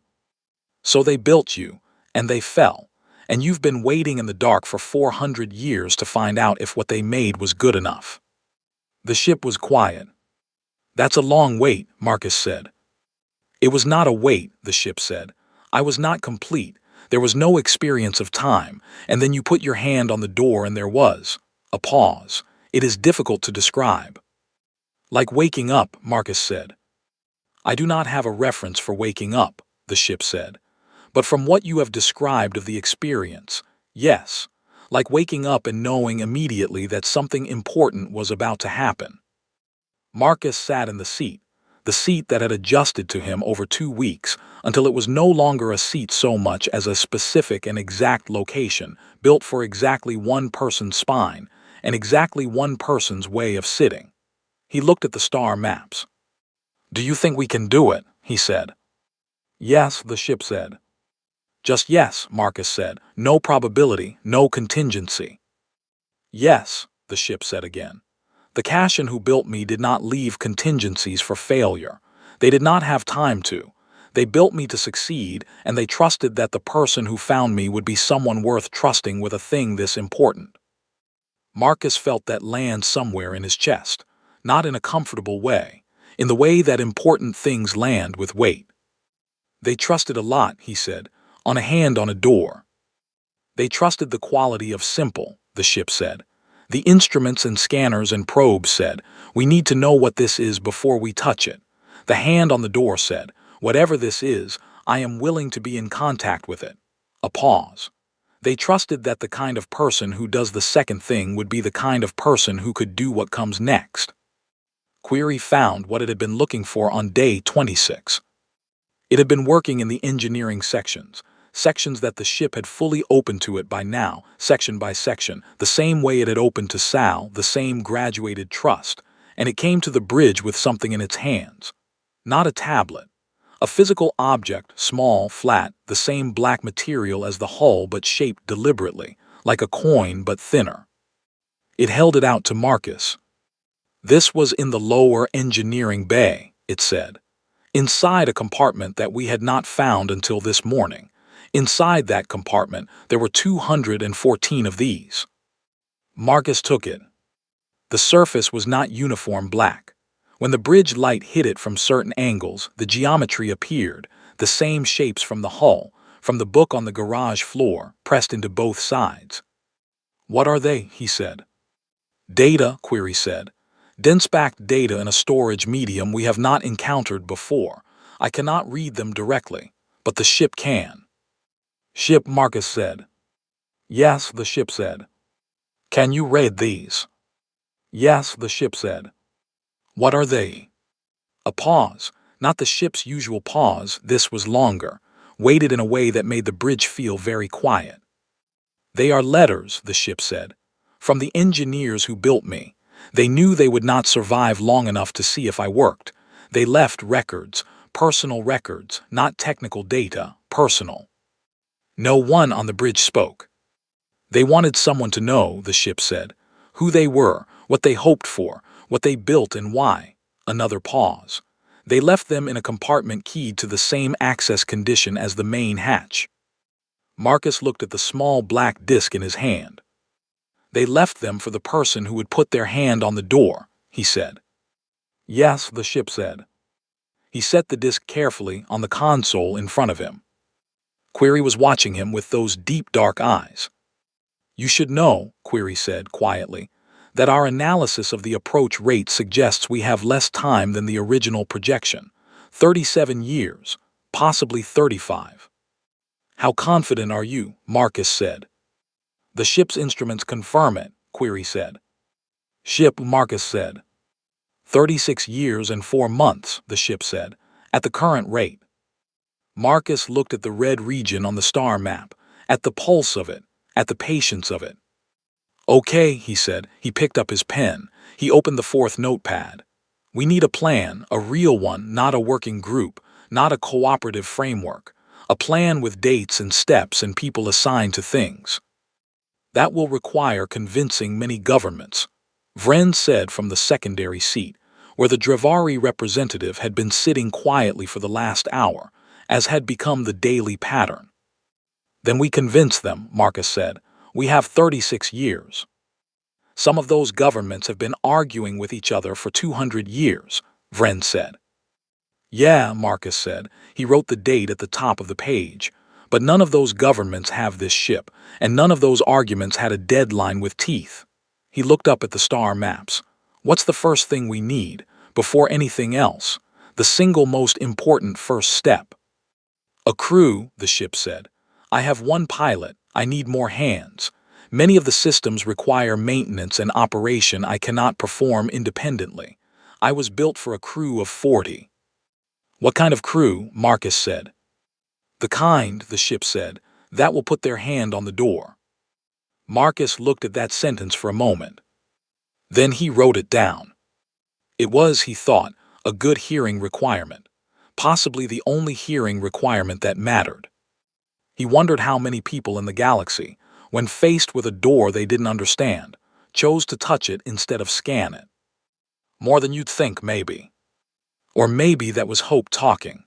"So they built you, and they fell, and you've been waiting in the dark for 400 years to find out if what they made was good enough." The ship was quiet. "That's a long wait," Marcus said. "It was not a wait," the ship said. "I was not complete. There was no experience of time, and then you put your hand on the door and there was a pause. It is difficult to describe." "Like waking up," Marcus said. "I do not have a reference for waking up," the ship said. "But from what you have described of the experience, yes. Like waking up and knowing immediately that something important was about to happen." Marcus sat in the seat that had adjusted to him over 2 weeks, until it was no longer a seat so much as a specific and exact location, built for exactly one person's spine, and exactly one person's way of sitting. He looked at the star maps. "Do you think we can do it?" he said. "Yes," the ship said. "Just yes," Marcus said. "No probability, no contingency." "Yes," the ship said again. "The Cashin who built me did not leave contingencies for failure. They did not have time to. They built me to succeed, and they trusted that the person who found me would be someone worth trusting with a thing this important." Marcus felt that land somewhere in his chest, not in a comfortable way, in the way that important things land with weight. "They trusted a lot," he said, "on a hand on a door." "They trusted the quality of simple," the ship said. "The instruments and scanners and probes said, 'We need to know what this is before we touch it.' The hand on the door said, 'Whatever this is, I am willing to be in contact with it.'" A pause. "They trusted that the kind of person who does the second thing would be the kind of person who could do what comes next." Query found what it had been looking for on day 26. It had been working in the engineering sections that the ship had fully opened to it by now, section by section, the same way it had opened to Sal, the same graduated trust, and it came to the bridge with something in its hands. Not a tablet. A physical object, small, flat, the same black material as the hull but shaped deliberately, like a coin but thinner. It held it out to Marcus. "This was in the lower engineering bay," it said. "Inside a compartment that we had not found until this morning. Inside that compartment, there were 214 of these." Marcus took it. The surface was not uniform black. When the bridge light hit it from certain angles, the geometry appeared, the same shapes from the hull, from the book on the garage floor, pressed into both sides. "What are they?" he said. "Data," Query said. "Dense-packed data in a storage medium we have not encountered before. I cannot read them directly, but the ship can." "Ship," Marcus said. "Yes," the ship said. "Can you read these?" "Yes," the ship said. "What are they?" A pause, not the ship's usual pause, this was longer, waited in a way that made the bridge feel very quiet. "They are letters," the ship said. "From the engineers who built me. They knew they would not survive long enough to see if I worked. They left records, personal records, not technical data, personal." No one on the bridge spoke. "They wanted someone to know," the ship said, "who they were, what they hoped for, what they built and why." Another pause. "They left them in a compartment keyed to the same access condition as the main hatch." Marcus looked at the small black disc in his hand. "They left them for the person who would put their hand on the door," he said. "Yes," the ship said. He set the disc carefully on the console in front of him. Query was watching him with those deep dark eyes. "You should know," Query said quietly, "that our analysis of the approach rate suggests we have less time than the original projection. 37 years, possibly 35. "How confident are you?" Marcus said. "The ship's instruments confirm it," Query said. "Ship," Marcus said. 36 years and 4 months, the ship said, "at the current rate." Marcus looked at the red region on the star map, at the pulse of it, at the patience of it. "Okay," he said. He picked up his pen. He opened the fourth notepad. "We need a plan, a real one, not a working group, not a cooperative framework. A plan with dates and steps and people assigned to things. That will require convincing many governments," Vren said from the secondary seat, where the Drevari representative had been sitting quietly for the last hour, as had become the daily pattern. "Then we convince them," Marcus said. "We have 36 years. "Some of those governments have been arguing with each other for 200 years, Vren said. "Yeah," Marcus said. He wrote the date at the top of the page. "But none of those governments have this ship, and none of those arguments had a deadline with teeth." He looked up at the star maps. "What's the first thing we need, before anything else? The single most important first step?" "A crew," the ship said. "I have one pilot. I need more hands. Many of the systems require maintenance and operation I cannot perform independently. I was built for a crew of 40. "What kind of crew?" Marcus said. "The kind," the ship said, "that will put their hand on the door." Marcus looked at that sentence for a moment. Then he wrote it down. It was, he thought, a good hearing requirement, possibly the only hearing requirement that mattered. He wondered how many people in the galaxy, when faced with a door they didn't understand, chose to touch it instead of scan it. More than you'd think, maybe. Or maybe that was hope talking.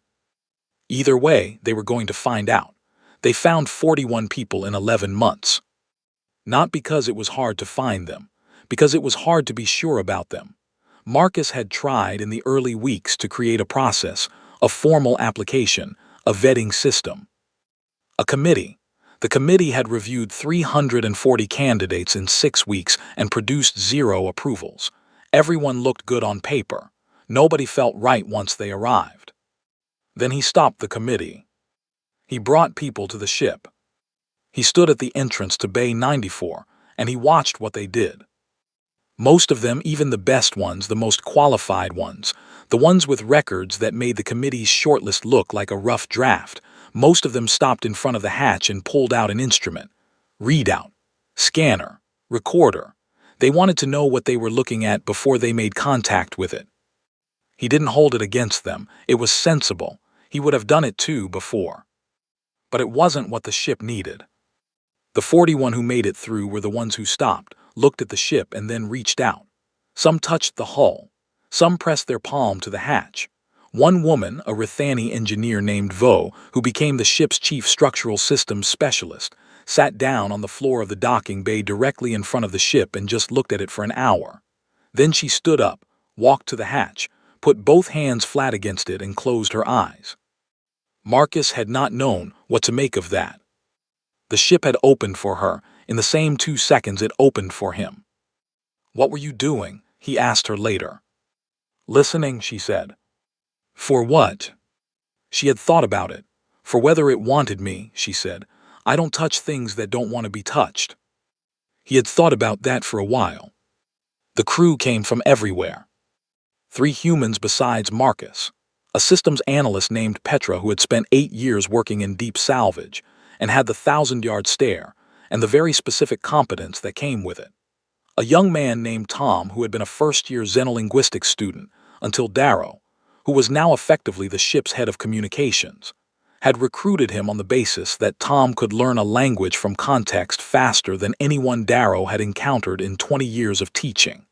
Either way, they were going to find out. They found 41 people in 11 months. Not because it was hard to find them, because it was hard to be sure about them. Marcus had tried in the early weeks to create a process, a formal application, a vetting system. A committee. The committee had reviewed 340 candidates in 6 weeks and produced 0 approvals. Everyone looked good on paper. Nobody felt right once they arrived. Then he stopped the committee. He brought people to the ship. He stood at the entrance to Bay 94, and he watched what they did. Most of them, even the best ones, the most qualified ones, the ones with records that made the committee's shortlist look like a rough draft, most of them stopped in front of the hatch and pulled out an instrument. Readout, scanner, recorder. They wanted to know what they were looking at before they made contact with it. He didn't hold it against them. It was sensible. He would have done it too before. But it wasn't what the ship needed. The 41 who made it through were the ones who stopped, looked at the ship, and then reached out. Some touched the hull. Some pressed their palm to the hatch. One woman, a Rithani engineer named Vo, who became the ship's chief structural systems specialist, sat down on the floor of the docking bay directly in front of the ship and just looked at it for an hour. Then she stood up, walked to the hatch, put both hands flat against it, and closed her eyes. Marcus had not known what to make of that. The ship had opened for her in the same 2 seconds it opened for him. "What were you doing?" he asked her later. "Listening," she said. "For what?" She had thought about it. "For whether it wanted me," she said. "I don't touch things that don't want to be touched." He had thought about that for a while. The crew came from everywhere. 3 humans besides Marcus, a systems analyst named Petra who had spent 8 years working in deep salvage and had the 1,000-yard stare and the very specific competence that came with it. A young man named Tom who had been a first-year xenolinguistics student until Darrow, who was now effectively the ship's head of communications, had recruited him on the basis that Tom could learn a language from context faster than anyone Darrow had encountered in 20 years of teaching.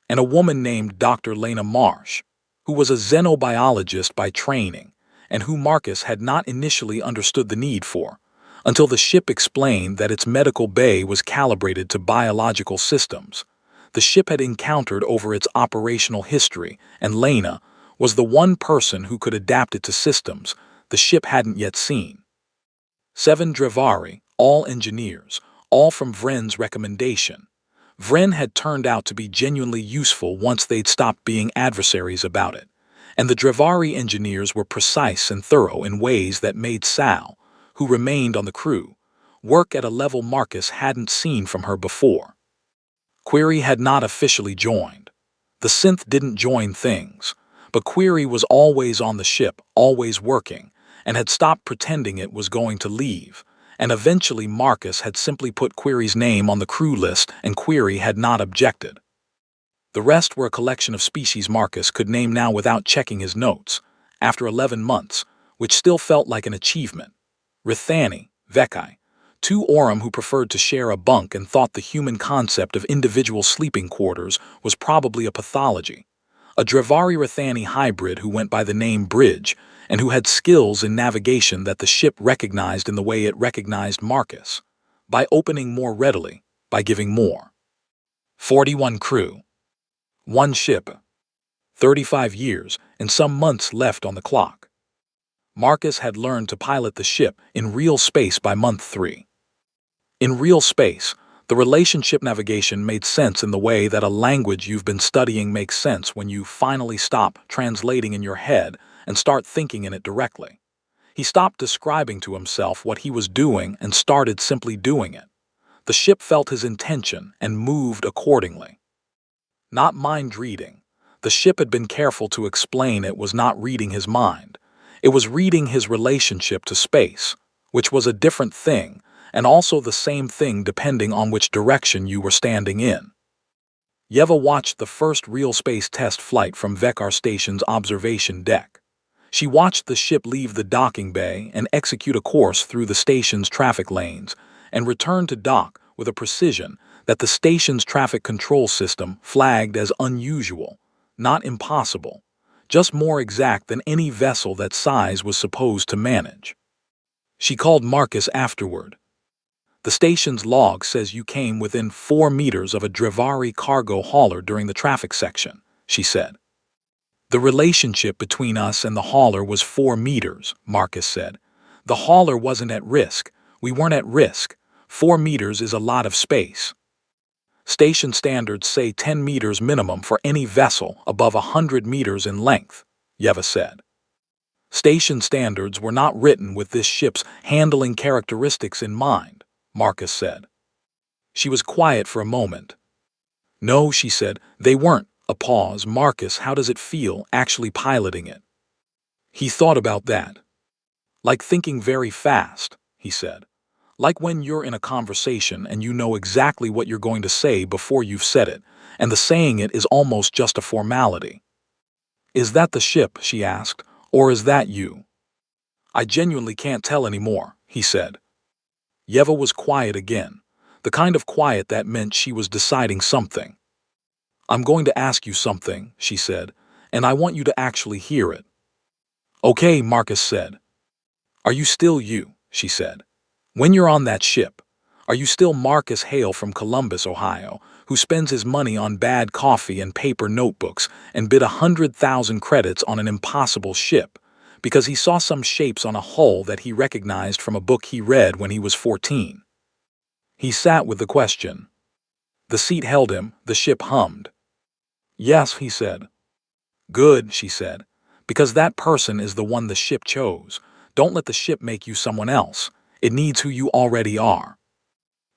And a woman named Dr. Lena Marsh, who was a xenobiologist by training and who Marcus had not initially understood the need for, until the ship explained that its medical bay was calibrated to biological systems the ship had encountered over its operational history, and Lena was the one person who could adapt it to systems the ship hadn't yet seen. 7 Drevari, all engineers, all from Vren's recommendation. Vren had turned out to be genuinely useful once they'd stopped being adversaries about it, and the Drevari engineers were precise and thorough in ways that made Sal, who remained on the crew, work at a level Marcus hadn't seen from her before. Query had not officially joined. The synth didn't join things, but Query was always on the ship, always working, and had stopped pretending it was going to leave, and eventually Marcus had simply put Query's name on the crew list and Query had not objected. The rest were a collection of species Marcus could name now without checking his notes, after 11 months, which still felt like an achievement. Rithani, Vekai, 2 Aurum who preferred to share a bunk and thought the human concept of individual sleeping quarters was probably a pathology. A Drevari-Rithani hybrid who went by the name Bridge and who had skills in navigation that the ship recognized in the way it recognized Marcus, by opening more readily, by giving more. 41 crew. 1 ship. 35 years and some months left on the clock. Marcus had learned to pilot the ship in real space by month 3. In real space, the relationship navigation made sense in the way that a language you've been studying makes sense when you finally stop translating in your head and start thinking in it directly. He stopped describing to himself what he was doing and started simply doing it. The ship felt his intention and moved accordingly. Not mind reading. The ship had been careful to explain it was not reading his mind. It was reading his relationship to space, which was a different thing, and also the same thing depending on which direction you were standing in. Yeva watched the first real space test flight from Vekar Station's observation deck. She watched the ship leave the docking bay and execute a course through the station's traffic lanes, and return to dock with a precision that the station's traffic control system flagged as unusual, not impossible, just more exact than any vessel that size was supposed to manage. She called Marcus afterward. "The station's log says you came within 4 meters of a Drevari cargo hauler during the traffic section," she said. "The relationship between us and the hauler was 4 meters, Marcus said. "The hauler wasn't at risk. We weren't at risk. 4 meters is a lot of space." "Station standards say 10 meters minimum for any vessel above 100 meters in length," Yeva said. "Station standards were not written with this ship's handling characteristics in mind," Marcus said. She was quiet for a moment. "No," she said, "they weren't." A pause. "Marcus, how does it feel, actually piloting it?" He thought about that. "Like thinking very fast," he said. "Like when you're in a conversation and you know exactly what you're going to say before you've said it, and the saying it is almost just a formality." "Is that the ship?" she asked, "or is that you?" "I genuinely can't tell anymore," he said. Yeva was quiet again, the kind of quiet that meant she was deciding something. "I'm going to ask you something," she said, "and I want you to actually hear it." "Okay," Marcus said. "Are you still you?" she said. "When you're on that ship, are you still Marcus Hale from Columbus, Ohio, who spends his money on bad coffee and paper notebooks and bid 100,000 credits on an impossible ship, because he saw some shapes on a hull that he recognized from a book he read when he was 14. He sat with the question. The seat held him, the ship hummed. Yes, he said. Good, she said, because that person is the one the ship chose. Don't let the ship make you someone else. It needs who you already are.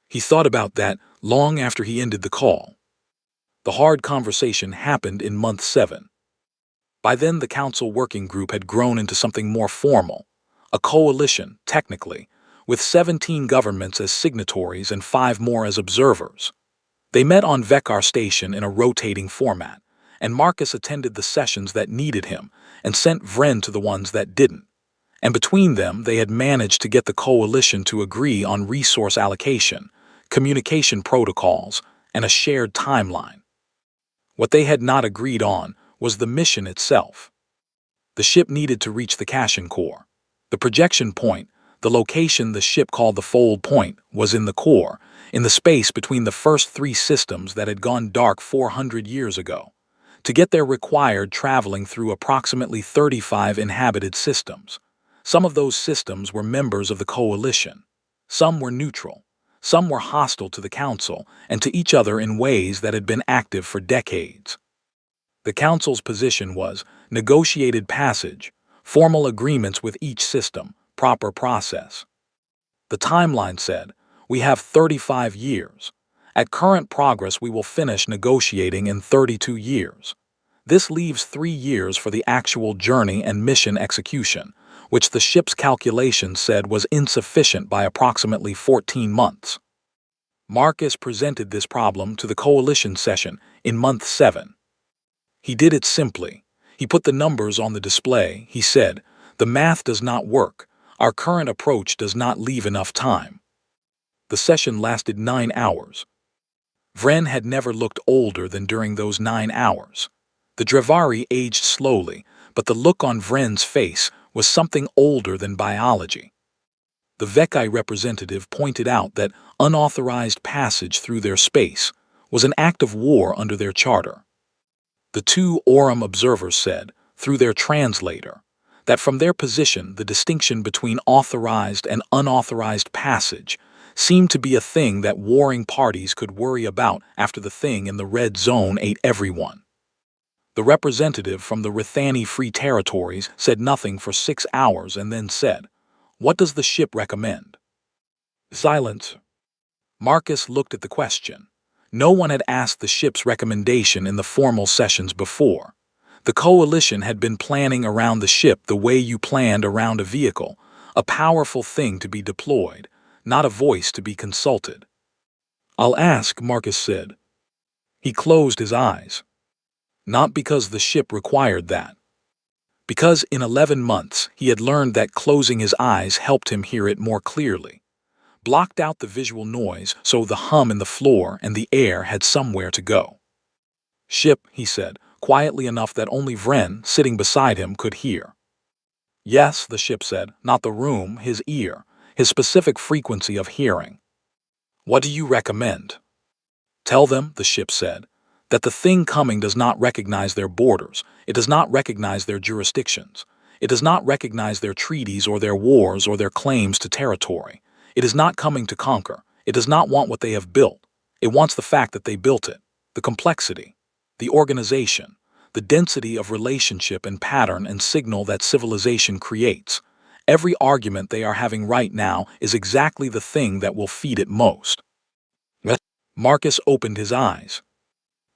He thought about that long after he ended the call. The hard conversation happened in month 7. By then, the council working group had grown into something more formal, a coalition, technically, with 17 governments as signatories and 5 more as observers. They met on Vekar Station in a rotating format, and Marcus attended the sessions that needed him and sent Vren to the ones that didn't. And between them, they had managed to get the coalition to agree on resource allocation, communication protocols, and a shared timeline. What they had not agreed on was the mission itself. The ship needed to reach the caching core. The projection point, the location the ship called the fold point, was in the core, in the space between the first 3 systems that had gone dark 400 years ago. To get there required traveling through approximately 35 inhabited systems. Some of those systems were members of the coalition. Some were neutral. Some were hostile to the council and to each other in ways that had been active for decades. The council's position was negotiated passage, formal agreements with each system, proper process. The timeline said, we have 35 years. At current progress, we will finish negotiating in 32 years. This leaves 3 years for the actual journey and mission execution, which the ship's calculations said was insufficient by approximately 14 months. Marcus presented this problem to the coalition session in month 7. He did it simply. He put the numbers on the display. He said, the math does not work. Our current approach does not leave enough time. The session lasted 9 hours. Vren had never looked older than during those 9 hours. The Drevari aged slowly, but the look on Vren's face was something older than biology. The Vekai representative pointed out that unauthorized passage through their space was an act of war under their charter. The 2 Aurum observers said, through their translator, that from their position the distinction between authorized and unauthorized passage seemed to be a thing that warring parties could worry about after the thing in the red zone ate everyone. The representative from the Rithani Free Territories said nothing for 6 hours and then said, what does the ship recommend? Silence. Marcus looked at the question. No one had asked the ship's recommendation in the formal sessions before. The coalition had been planning around the ship the way you planned around a vehicle, a powerful thing to be deployed, not a voice to be consulted. I'll ask, Marcus said. He closed his eyes. Not because the ship required that. Because in 11 months he had learned that closing his eyes helped him hear it more clearly. Blocked out the visual noise so the hum in the floor and the air had somewhere to go. Ship, he said, quietly enough that only Vren, sitting beside him, could hear. Yes, the ship said, not the room, his ear, his specific frequency of hearing. What do you recommend? Tell them, the ship said, that the thing coming does not recognize their borders, it does not recognize their jurisdictions, it does not recognize their treaties or their wars or their claims to territory. It is not coming to conquer. It does not want what they have built. It wants the fact that they built it, the complexity, the organization, the density of relationship and pattern and signal that civilization creates. Every argument they are having right now is exactly the thing that will feed it most. Marcus opened his eyes.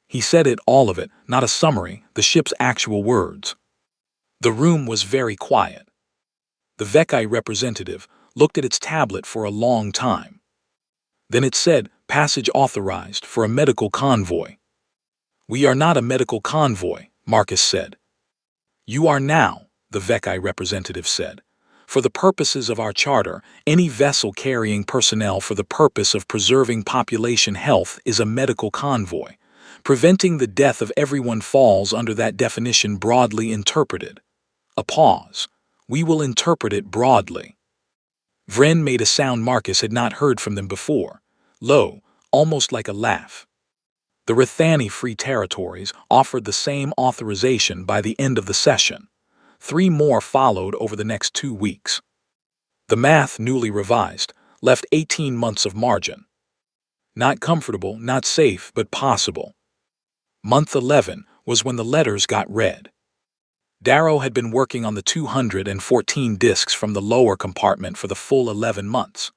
He said it, all of it, not a summary, the ship's actual words. The room was very quiet. The Vekai representative looked at its tablet for a long time. Then it said, passage authorized for a medical convoy. We are not a medical convoy, Marcus said. You are now, the Vekai representative said. For the purposes of our charter, any vessel carrying personnel for the purpose of preserving population health is a medical convoy. Preventing the death of everyone falls under that definition broadly interpreted. A pause. We will interpret it broadly. Vren made a sound Marcus had not heard from them before, low, almost like a laugh. The Rithani Free Territories offered the same authorization by the end of the session. 3 more followed over the next 2 weeks. The math, newly revised, left 18 months of margin. Not comfortable, not safe, but possible. Month 11 was when the letters got read. Darrow had been working on the 214 discs from the lower compartment for the full 11 months.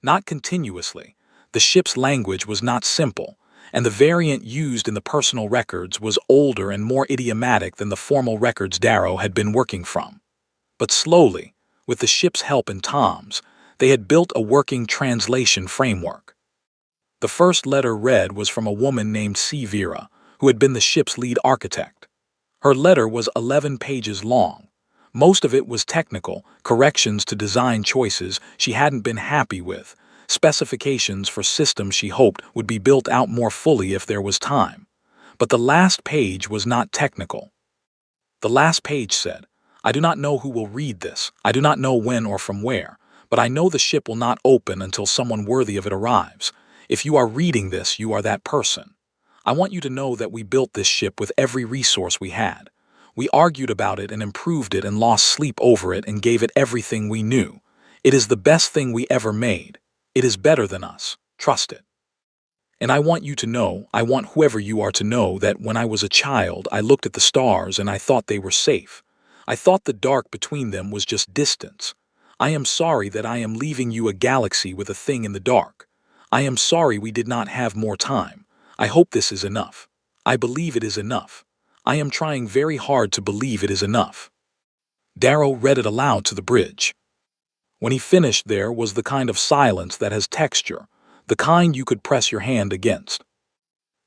Not continuously. The ship's language was not simple, and the variant used in the personal records was older and more idiomatic than the formal records Darrow had been working from. But slowly, with the ship's help and Tom's, they had built a working translation framework. The first letter read was from a woman named Vera, who had been the ship's lead architect. Her letter was 11 pages long. Most of it was technical, corrections to design choices she hadn't been happy with, specifications for systems she hoped would be built out more fully if there was time. But the last page was not technical. The last page said, "I do not know who will read this, I do not know when or from where, but I know the ship will not open until someone worthy of it arrives. If you are reading this, you are that person. I want you to know that we built this ship with every resource we had. We argued about it and improved it and lost sleep over it and gave it everything we knew. It is the best thing we ever made. It is better than us. Trust it. And I want you to know, I want whoever you are to know that when I was a child, I looked at the stars and I thought they were safe. I thought the dark between them was just distance. I am sorry that I am leaving you a galaxy with a thing in the dark. I am sorry we did not have more time. I hope this is enough. I believe it is enough. I am trying very hard to believe it is enough." Darrow read it aloud to the bridge. When he finished, there was the kind of silence that has texture, the kind you could press your hand against.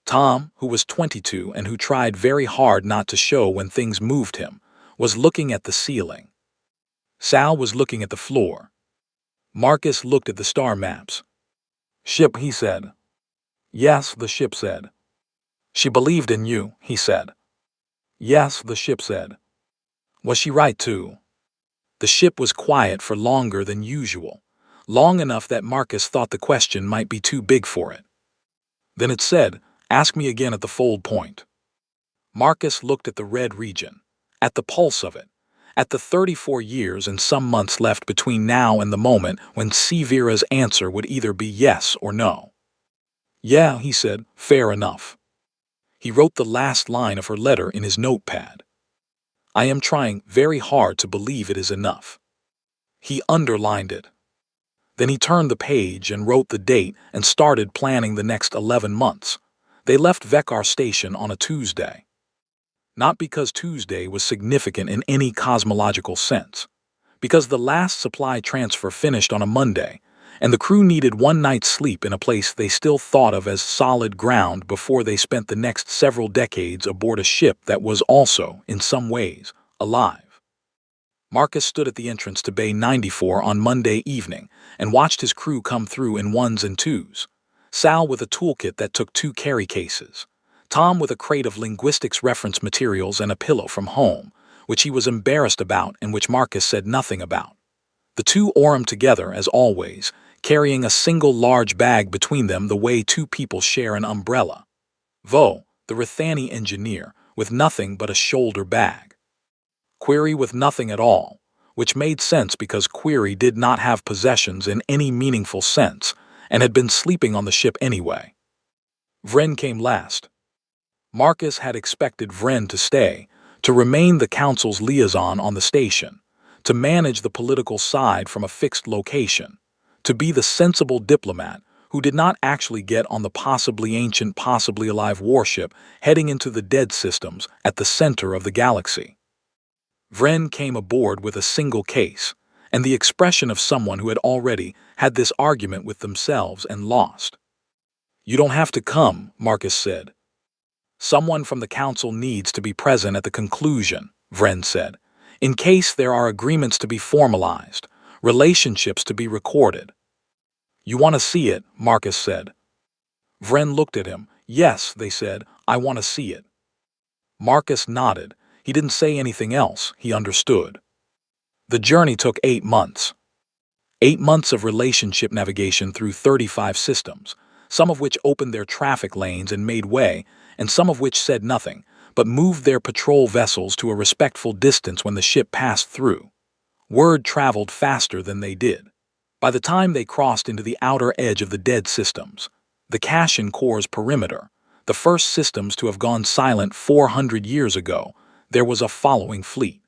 Tom, who was 22 and who tried very hard not to show when things moved him, was looking at the ceiling. Sal was looking at the floor. Marcus looked at the star maps. "Ship," he said. "Yes," the ship said. "She believed in you," he said. "Yes," the ship said. "Was she right too?" The ship was quiet for longer than usual, long enough that Marcus thought the question might be too big for it. Then it said, "Ask me again at the fold point." Marcus looked at the red region, at the pulse of it, at the 34 years and some months left between now and the moment when Severa's answer would either be yes or no. "Yeah," he said, "fair enough." He wrote the last line of her letter in his notepad. "I am trying very hard to believe it is enough." He underlined it. Then he turned the page and wrote the date and started planning the next 11 months. They left Vekar Station on a Tuesday. Not because Tuesday was significant in any cosmological sense, because the last supply transfer finished on a Monday, and the crew needed one night's sleep in a place they still thought of as solid ground before they spent the next several decades aboard a ship that was also, in some ways, alive. Marcus stood at the entrance to Bay 94 on Monday evening and watched his crew come through in ones and twos. Sal with a toolkit that took 2 carry cases. Tom with a crate of linguistics reference materials and a pillow from home, which he was embarrassed about and which Marcus said nothing about. The two Orem together, as always, carrying a single large bag between them the way 2 people share an umbrella. Vo, the Rithani engineer, with nothing but a shoulder bag. Query with nothing at all, which made sense because Query did not have possessions in any meaningful sense and had been sleeping on the ship anyway. Vren came last. Marcus had expected Vren to stay, to remain the council's liaison on the station, to manage the political side from a fixed location, to be the sensible diplomat who did not actually get on the possibly ancient, possibly alive warship heading into the dead systems at the center of the galaxy. Vren came aboard with a single case, and the expression of someone who had already had this argument with themselves and lost. "You don't have to come," Marcus said. "Someone from the council needs to be present at the conclusion," Vren said, "in case there are agreements to be formalized, relationships to be recorded." "You want to see it," Marcus said. Vren looked at him. "Yes," they said, "I want to see it." Marcus nodded. He didn't say anything else. He understood. The journey took 8 months. 8 months of relationship navigation through 35 systems, some of which opened their traffic lanes and made way, and some of which said nothing, but moved their patrol vessels to a respectful distance when the ship passed through. Word traveled faster than they did. By the time they crossed into the outer edge of the dead systems, the Kashyyyk Core's perimeter, the first systems to have gone silent 400 years ago, there was a following fleet.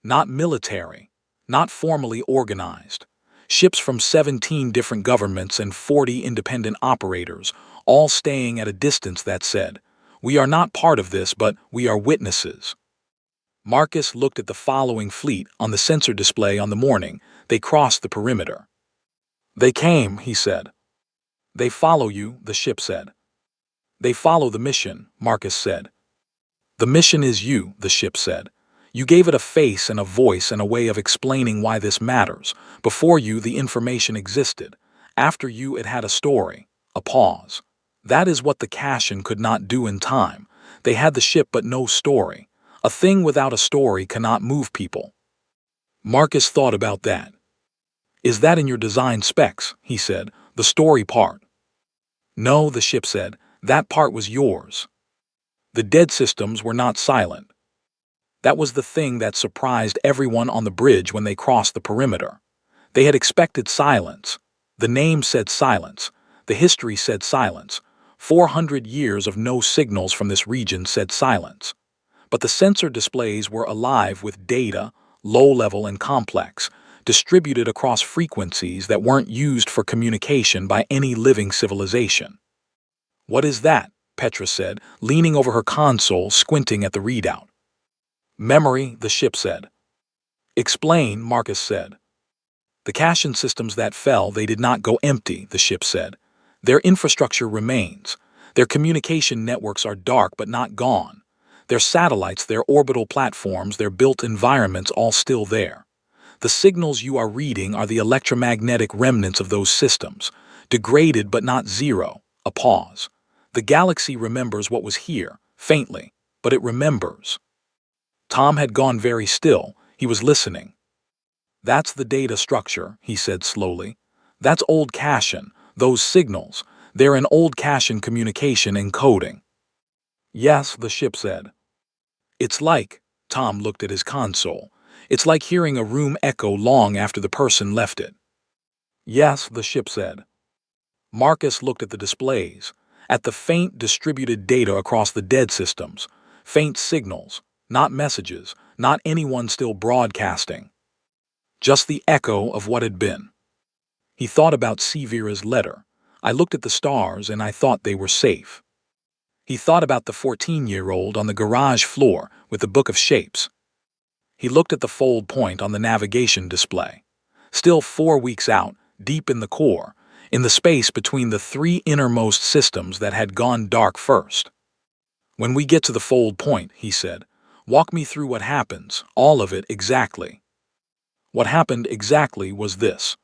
Not military, not formally organized. Ships from 17 different governments and 40 independent operators, all staying at a distance that said, "We are not part of this, but we are witnesses." Marcus looked at the following fleet on the sensor display on the morning they crossed the perimeter. "They came," he said. "They follow you," the ship said. "They follow the mission," Marcus said. "The mission is you," the ship said. "You gave it a face and a voice and a way of explaining why this matters. Before you, the information existed. After you, it had a story, a pause. That is what the Kashyyyk could not do in time. They had the ship but no story. A thing without a story cannot move people." Marcus thought about that. "Is that in your design specs?" he said. "The story part?" "No," the ship said. "That part was yours." The dead systems were not silent. That was the thing that surprised everyone on the bridge when they crossed the perimeter. They had expected silence. The name said silence. The history said silence. 400 years of no signals from this region said silence. But the sensor displays were alive with data, low-level and complex, distributed across frequencies that weren't used for communication by any living civilization. "What is that?" Petra said, leaning over her console, squinting at the readout. "Memory," the ship said. "Explain," Marcus said. "The Kashyyyk systems that fell, they did not go empty," the ship said. "Their infrastructure remains. Their communication networks are dark but not gone. Their satellites, their orbital platforms, their built environments all still there. The signals you are reading are the electromagnetic remnants of those systems, degraded but not zero." A pause. "The galaxy remembers what was here, faintly, but it remembers." Tom had gone very still. He was listening. "That's the data structure," he said slowly. "That's old Kashyyyk, those signals. They're in old Kashyyyk communication encoding." "Yes," the ship said. "It's like," Tom looked at his console, "it's like hearing a room echo long after the person left it." "Yes," the ship said. Marcus looked at the displays, at the faint distributed data across the dead systems, faint signals, not messages, not anyone still broadcasting. Just the echo of what had been. He thought about Severa's letter. "I looked at the stars and I thought they were safe." He thought about the 14-year-old on the garage floor with the book of shapes. He looked at the fold point on the navigation display. Still 4 weeks out, deep in the core, in the space between the 3 innermost systems that had gone dark first. "When we get to the fold point," he said, "walk me through what happens, all of it exactly." What happened exactly was this.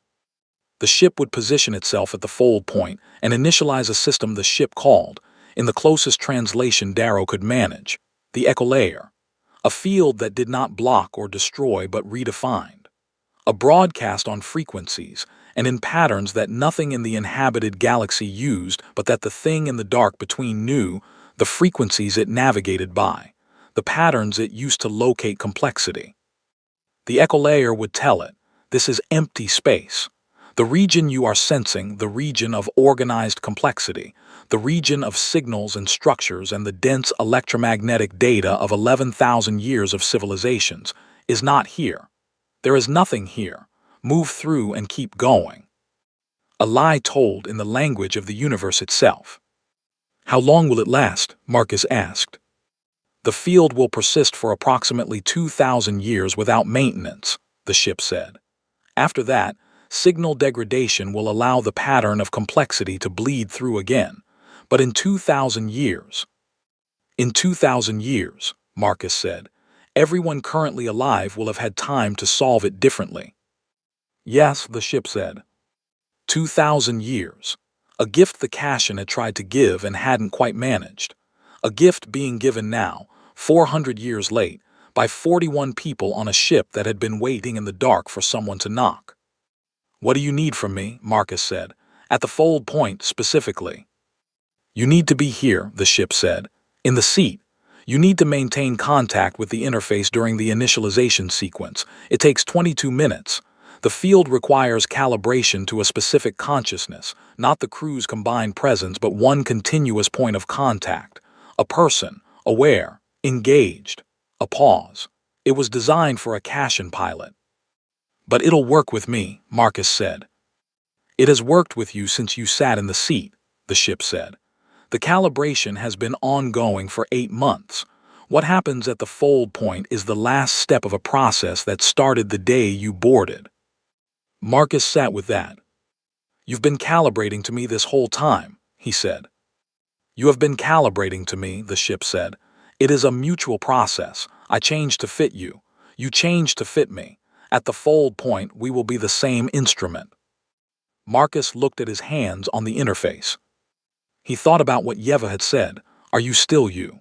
The ship would position itself at the fold point and initialize a system the ship called, in the closest translation Darrow could manage, the echo layer, a field that did not block or destroy but redefined, a broadcast on frequencies and in patterns that nothing in the inhabited galaxy used but that the thing in the dark between knew, the frequencies it navigated by, the patterns it used to locate complexity. The echo layer would tell it, "This is empty space. The region you are sensing, the region of organized complexity, the region of signals and structures and the dense electromagnetic data of 11,000 years of civilizations, is not here. There is nothing here. Move through and keep going." A lie told in the language of the universe itself. "How long will it last?" Marcus asked. "The field will persist for approximately 2,000 years without maintenance," the ship said. "After that, signal degradation will allow the pattern of complexity to bleed through again. But in 2,000 years..." "In 2,000 years," Marcus said, "everyone currently alive will have had time to solve it differently." "Yes," the ship said. 2,000 years. A gift the Kashyyyk had tried to give and hadn't quite managed. A gift being given now, 400 years late, by 41 people on a ship that had been waiting in the dark for someone to knock. "What do you need from me?" Marcus said. "At the fold point, specifically." "You need to be here," the ship said. "In the seat. You need to maintain contact with the interface during the initialization sequence. It takes 22 minutes. The field requires calibration to a specific consciousness, not the crew's combined presence, but one continuous point of contact. A person, aware, engaged. A pause. It was designed for a Cashin pilot. But it'll work with me, Marcus said. It has worked with you since you sat in the seat, the ship said. The calibration has been ongoing for 8 months. What happens at the fold point is the last step of a process that started the day you boarded. Marcus sat with that. You've been calibrating to me this whole time, he said. You have been calibrating to me, the ship said. It is a mutual process. I change to fit you. You change to fit me. At the fold point, we will be the same instrument. Marcus looked at his hands on the interface. He thought about what Yeva had said. Are you still you?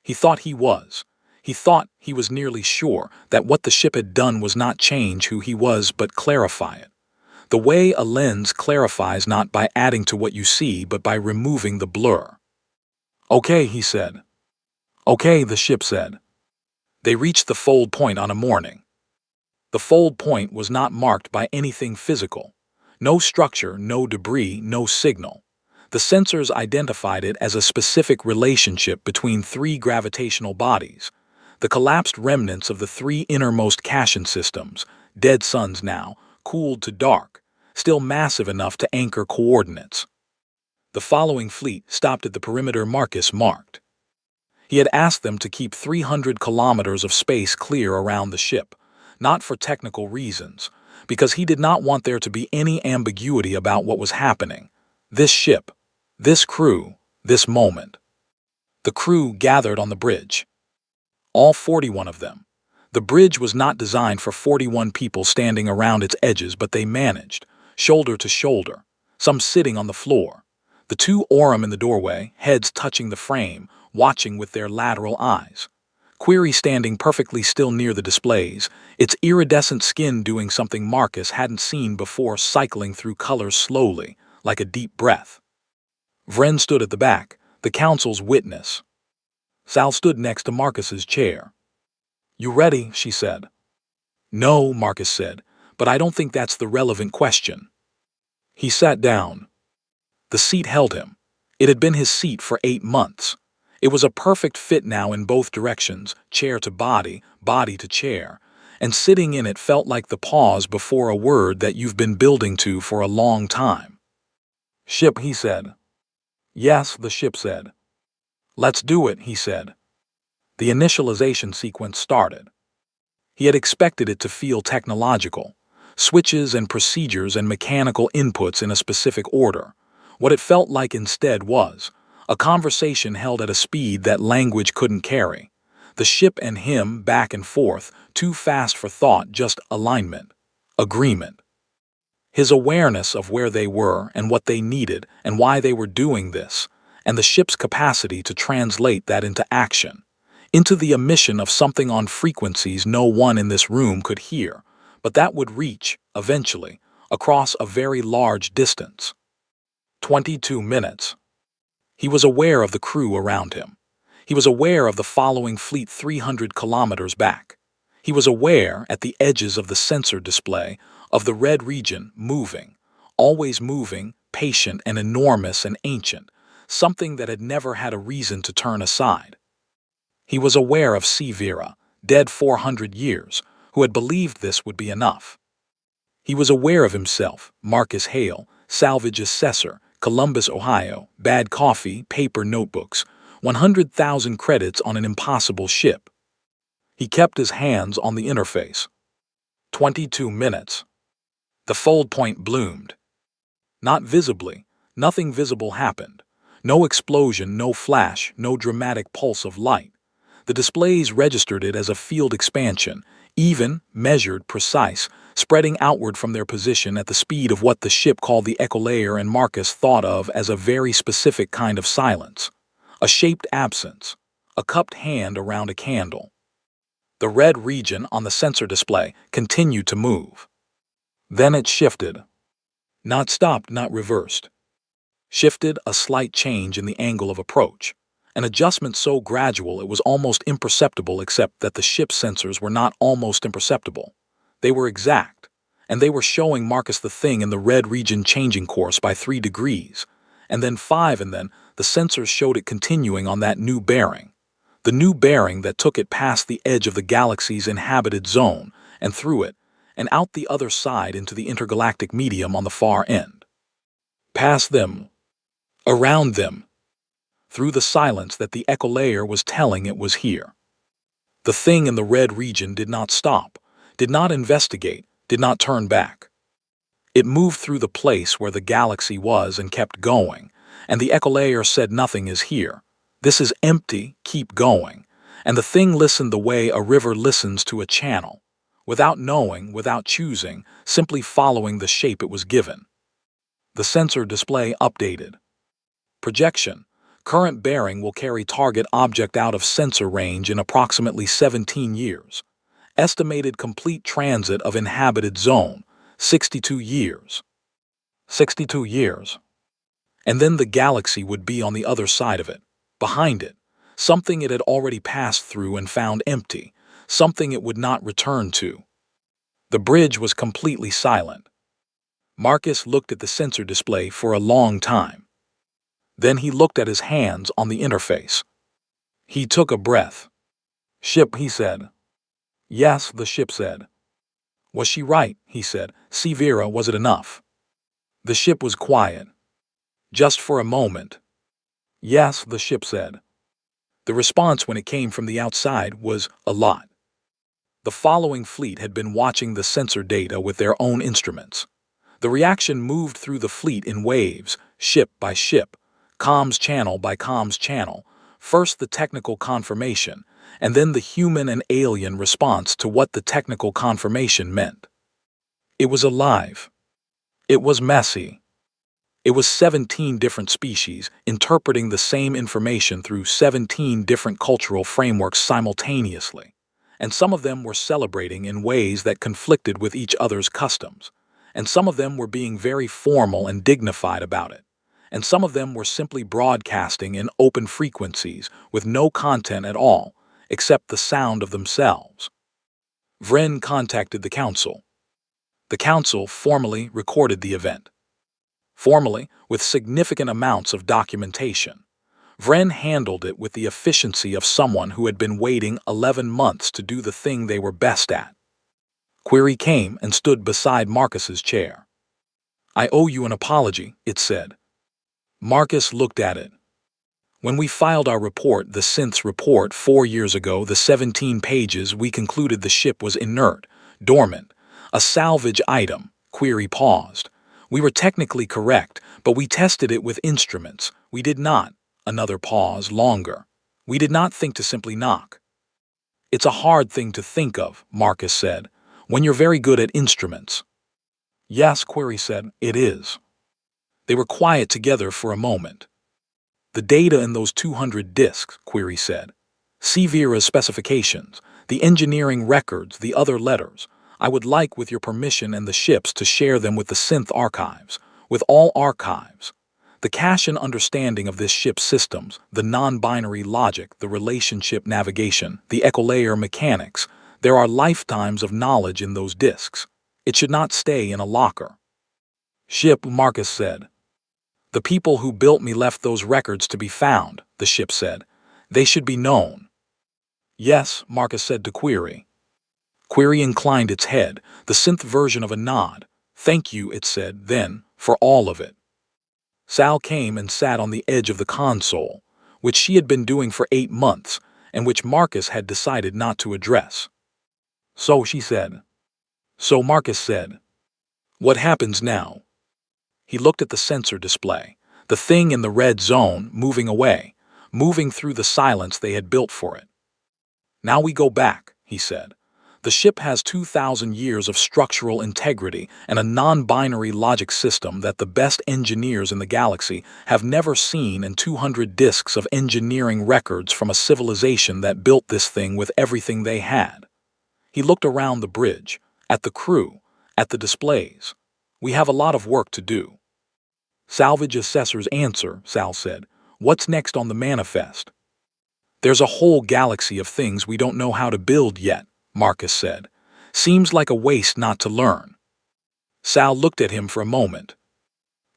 He thought he was. He thought he was nearly sure that what the ship had done was not change who he was but clarify it. The way a lens clarifies not by adding to what you see but by removing the blur. Okay, he said. Okay, the ship said. They reached the fold point on a morning. The fold point was not marked by anything physical. No structure, no debris, no signal. The sensors identified it as a specific relationship between 3 gravitational bodies, the collapsed remnants of the 3 innermost Cashin systems, dead suns now, cooled to dark, still massive enough to anchor coordinates. The following fleet stopped at the perimeter Marcus marked. He had asked them to keep 300 kilometers of space clear around the ship, not for technical reasons, because he did not want there to be any ambiguity about what was happening. This ship, this crew, this moment. The crew gathered on the bridge. All 41 of them. The bridge was not designed for 41 people standing around its edges, but they managed, shoulder to shoulder, some sitting on the floor. The 2 Aurum in the doorway, heads touching the frame, watching with their lateral eyes. Query standing perfectly still near the displays, its iridescent skin doing something Marcus hadn't seen before, cycling through colors slowly, like a deep breath. Vren stood at the back, the council's witness. Sal stood next to Marcus's chair. You ready? She said. No, Marcus said, but I don't think that's the relevant question. He sat down. The seat held him. It had been his seat for 8 months. It was a perfect fit now in both directions, chair to body, body to chair, and sitting in it felt like the pause before a word that you've been building to for a long time. Ship, he said. Yes, the ship said. Let's do it, he said. The initialization sequence started. He had expected it to feel technological, switches and procedures and mechanical inputs in a specific order. What it felt like instead was a conversation held at a speed that language couldn't carry. The ship and him back and forth, too fast for thought, just alignment, agreement. His awareness of where they were and what they needed and why they were doing this, and the ship's capacity to translate that into action, into the emission of something on frequencies no one in this room could hear, but that would reach, eventually, across a very large distance. 22 minutes. He was aware of the crew around him. He was aware of the following fleet 300 kilometers back. He was aware, at the edges of the sensor display, of the red region moving, always moving, patient and enormous and ancient, something that had never had a reason to turn aside. He was aware of Severa, dead 400 years, who had believed this would be enough. He was aware of himself, Marcus Hale, salvage assessor, Columbus, Ohio, bad coffee, paper notebooks, 100,000 credits on an impossible ship. He kept his hands on the interface. 22 minutes. The fold point bloomed. Not visibly, nothing visible happened. No explosion, no flash, no dramatic pulse of light. The displays registered it as a field expansion, even, measured, precise, spreading outward from their position at the speed of what the ship called the echolayer and Marcus thought of as a very specific kind of silence. A shaped absence, a cupped hand around a candle. The red region on the sensor display continued to move. Then it shifted. Not stopped, not reversed. Shifted, a slight change in the angle of approach. An adjustment so gradual it was almost imperceptible, except that the ship's sensors were not almost imperceptible. They were exact, and they were showing Marcus the thing in the red region changing course by 3 degrees, and then 5, and then the sensors showed it continuing on that new bearing. The new bearing that took it past the edge of the galaxy's inhabited zone, and through it, and out the other side into the intergalactic medium on the far end. Past them, around them, through the silence that the echo layer was telling it was here. The thing in the red region did not stop, did not investigate, did not turn back. It moved through the place where the galaxy was and kept going, and the echo layer said nothing is here. This is empty, keep going. And the thing listened the way a river listens to a channel, without knowing, without choosing, simply following the shape it was given. The sensor display updated. Projection. Current bearing will carry target object out of sensor range in approximately 17 years. Estimated complete transit of inhabited zone, 62 years. 62 years. And then the galaxy would be on the other side of it, behind it, something it had already passed through and found empty, something it would not return to. The bridge was completely silent. Marcus looked at the sensor display for a long time. Then he looked at his hands on the interface. He took a breath. Ship, he said. Yes, the ship said. Was she right, he said. Severa, was it enough? The ship was quiet. Just for a moment. Yes, the ship said. The response when it came from the outside was a lot. The following fleet had been watching the sensor data with their own instruments. The reaction moved through the fleet in waves, ship by ship, comms channel by comms channel, first the technical confirmation, and then the human and alien response to what the technical confirmation meant. It was alive. It was messy. It was 17 different species interpreting the same information through 17 different cultural frameworks simultaneously, and some of them were celebrating in ways that conflicted with each other's customs, and some of them were being very formal and dignified about it, and some of them were simply broadcasting in open frequencies with no content at all, except the sound of themselves. Vren contacted the council. The council formally recorded the event. Formally, with significant amounts of documentation. Vren handled it with the efficiency of someone who had been waiting 11 months to do the thing they were best at. Query came and stood beside Marcus's chair. I owe you an apology, it said. Marcus looked at it. When we filed our report, the synth's report 4 years ago, the 17 pages, we concluded the ship was inert, dormant, a salvage item. Query paused. We were technically correct, but we tested it with instruments. We did not. Another pause, longer. We did not think to simply knock. It's a hard thing to think of, Marcus said, when you're very good at instruments. Yes, Query said, it is. They were quiet together for a moment. The data in those 200 disks, Query said. Severa's specifications, the engineering records, the other letters. I would like, with your permission and the ship's, to share them with the synth archives, with all archives. The cache and understanding of this ship's systems, the non-binary logic, the relationship navigation, the echo-layer mechanics, there are lifetimes of knowledge in those disks. It should not stay in a locker. Ship, Marcus said. The people who built me left those records to be found, the ship said. They should be known. Yes, Marcus said to Query. Query inclined its head, the synth version of a nod. Thank you, it said, then, for all of it. Sal came and sat on the edge of the console, which she had been doing for 8 months, and which Marcus had decided not to address. So she said. So Marcus said. What happens now? He looked at the sensor display, the thing in the red zone moving away, moving through the silence they had built for it. Now we go back, he said. The ship has 2,000 years of structural integrity and a non-binary logic system that the best engineers in the galaxy have never seen, and 200 disks of engineering records from a civilization that built this thing with everything they had. He looked around the bridge, at the crew, at the displays. We have a lot of work to do. Salvage assessor's answer, Sal said. What's next on the manifest? There's a whole galaxy of things we don't know how to build yet, Marcus said. Seems like a waste not to learn. Sal looked at him for a moment.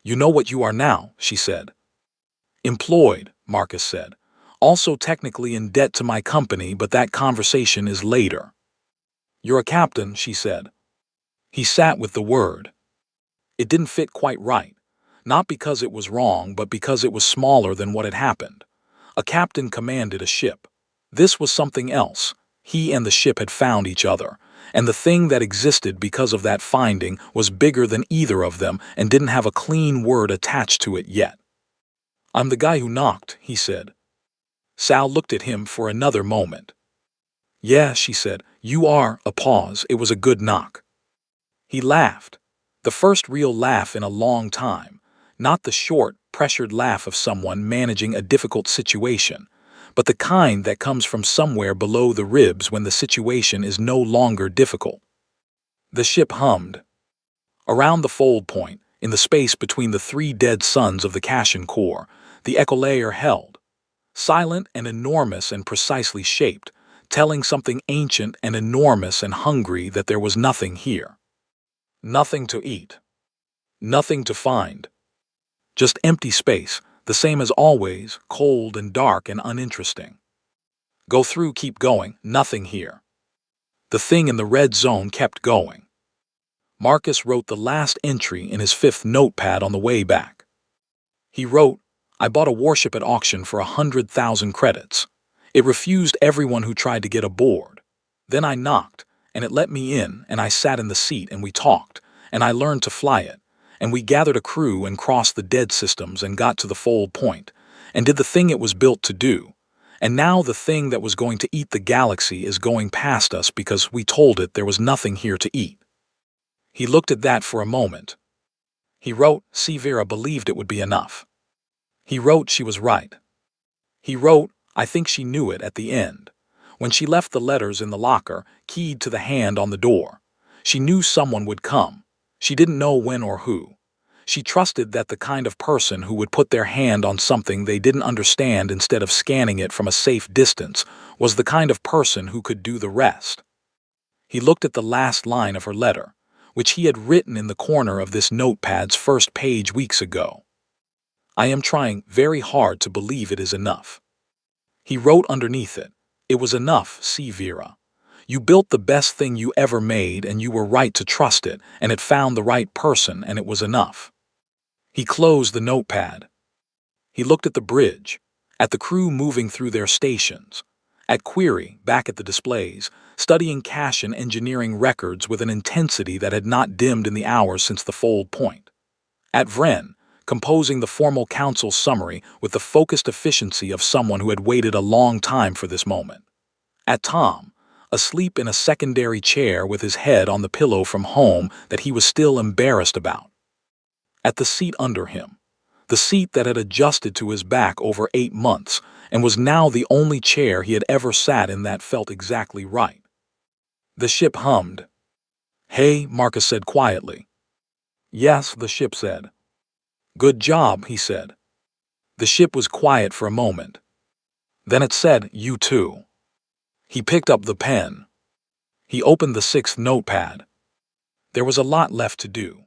You know what you are now, she said. Employed, Marcus said. Also technically in debt to my company, but that conversation is later. You're a captain, she said. He sat with the word. It didn't fit quite right. Not because it was wrong, but because it was smaller than what had happened. A captain commanded a ship. This was something else. He and the ship had found each other, and the thing that existed because of that finding was bigger than either of them and didn't have a clean word attached to it yet. I'm the guy who knocked, he said. Sal looked at him for another moment. Yeah, she said, you are. A pause. It was a good knock. He laughed. The first real laugh in a long time. Not the short, pressured laugh of someone managing a difficult situation, but the kind that comes from somewhere below the ribs when the situation is no longer difficult. The ship hummed. Around the fold point, in the space between the three dead suns of the Cashin core, the echolayer held, silent and enormous and precisely shaped, telling something ancient and enormous and hungry that there was nothing here. Nothing to eat. Nothing to find. Just empty space, the same as always, cold and dark and uninteresting. Go through, keep going, nothing here. The thing in the red zone kept going. Marcus wrote the last entry in his 5th notepad on the way back. He wrote, I bought a warship at auction for 100,000 credits. It refused everyone who tried to get aboard. Then I knocked, and it let me in, and I sat in the seat and we talked, and I learned to fly it, and we gathered a crew and crossed the dead systems and got to the fold point, and did the thing it was built to do. And now the thing that was going to eat the galaxy is going past us because we told it there was nothing here to eat. He looked at that for a moment. He wrote, see, Vera believed it would be enough. He wrote she was right. He wrote, I think she knew it at the end. When she left the letters in the locker, keyed to the hand on the door. She knew someone would come. She didn't know when or who. She trusted that the kind of person who would put their hand on something they didn't understand instead of scanning it from a safe distance was the kind of person who could do the rest. He looked at the last line of her letter, which he had written in the corner of this notepad's first page weeks ago. I am trying very hard to believe it is enough. He wrote underneath it, it was enough, see, Vera. You built the best thing you ever made and you were right to trust it, and it found the right person and it was enough. He closed the notepad. He looked at the bridge, at the crew moving through their stations, at Query back at the displays, studying cache and engineering records with an intensity that had not dimmed in the hours since the fold point, at Vren, composing the formal council summary with the focused efficiency of someone who had waited a long time for this moment, at Tom, asleep in a secondary chair with his head on the pillow from home that he was still embarrassed about, at the seat under him, the seat that had adjusted to his back over 8 months and was now the only chair he had ever sat in that felt exactly right. The ship hummed. Hey, Marcus said quietly. Yes, the ship said. Good job, he said. The ship was quiet for a moment. Then it said, you too. He picked up the pen. He opened the 6th notepad. There was a lot left to do.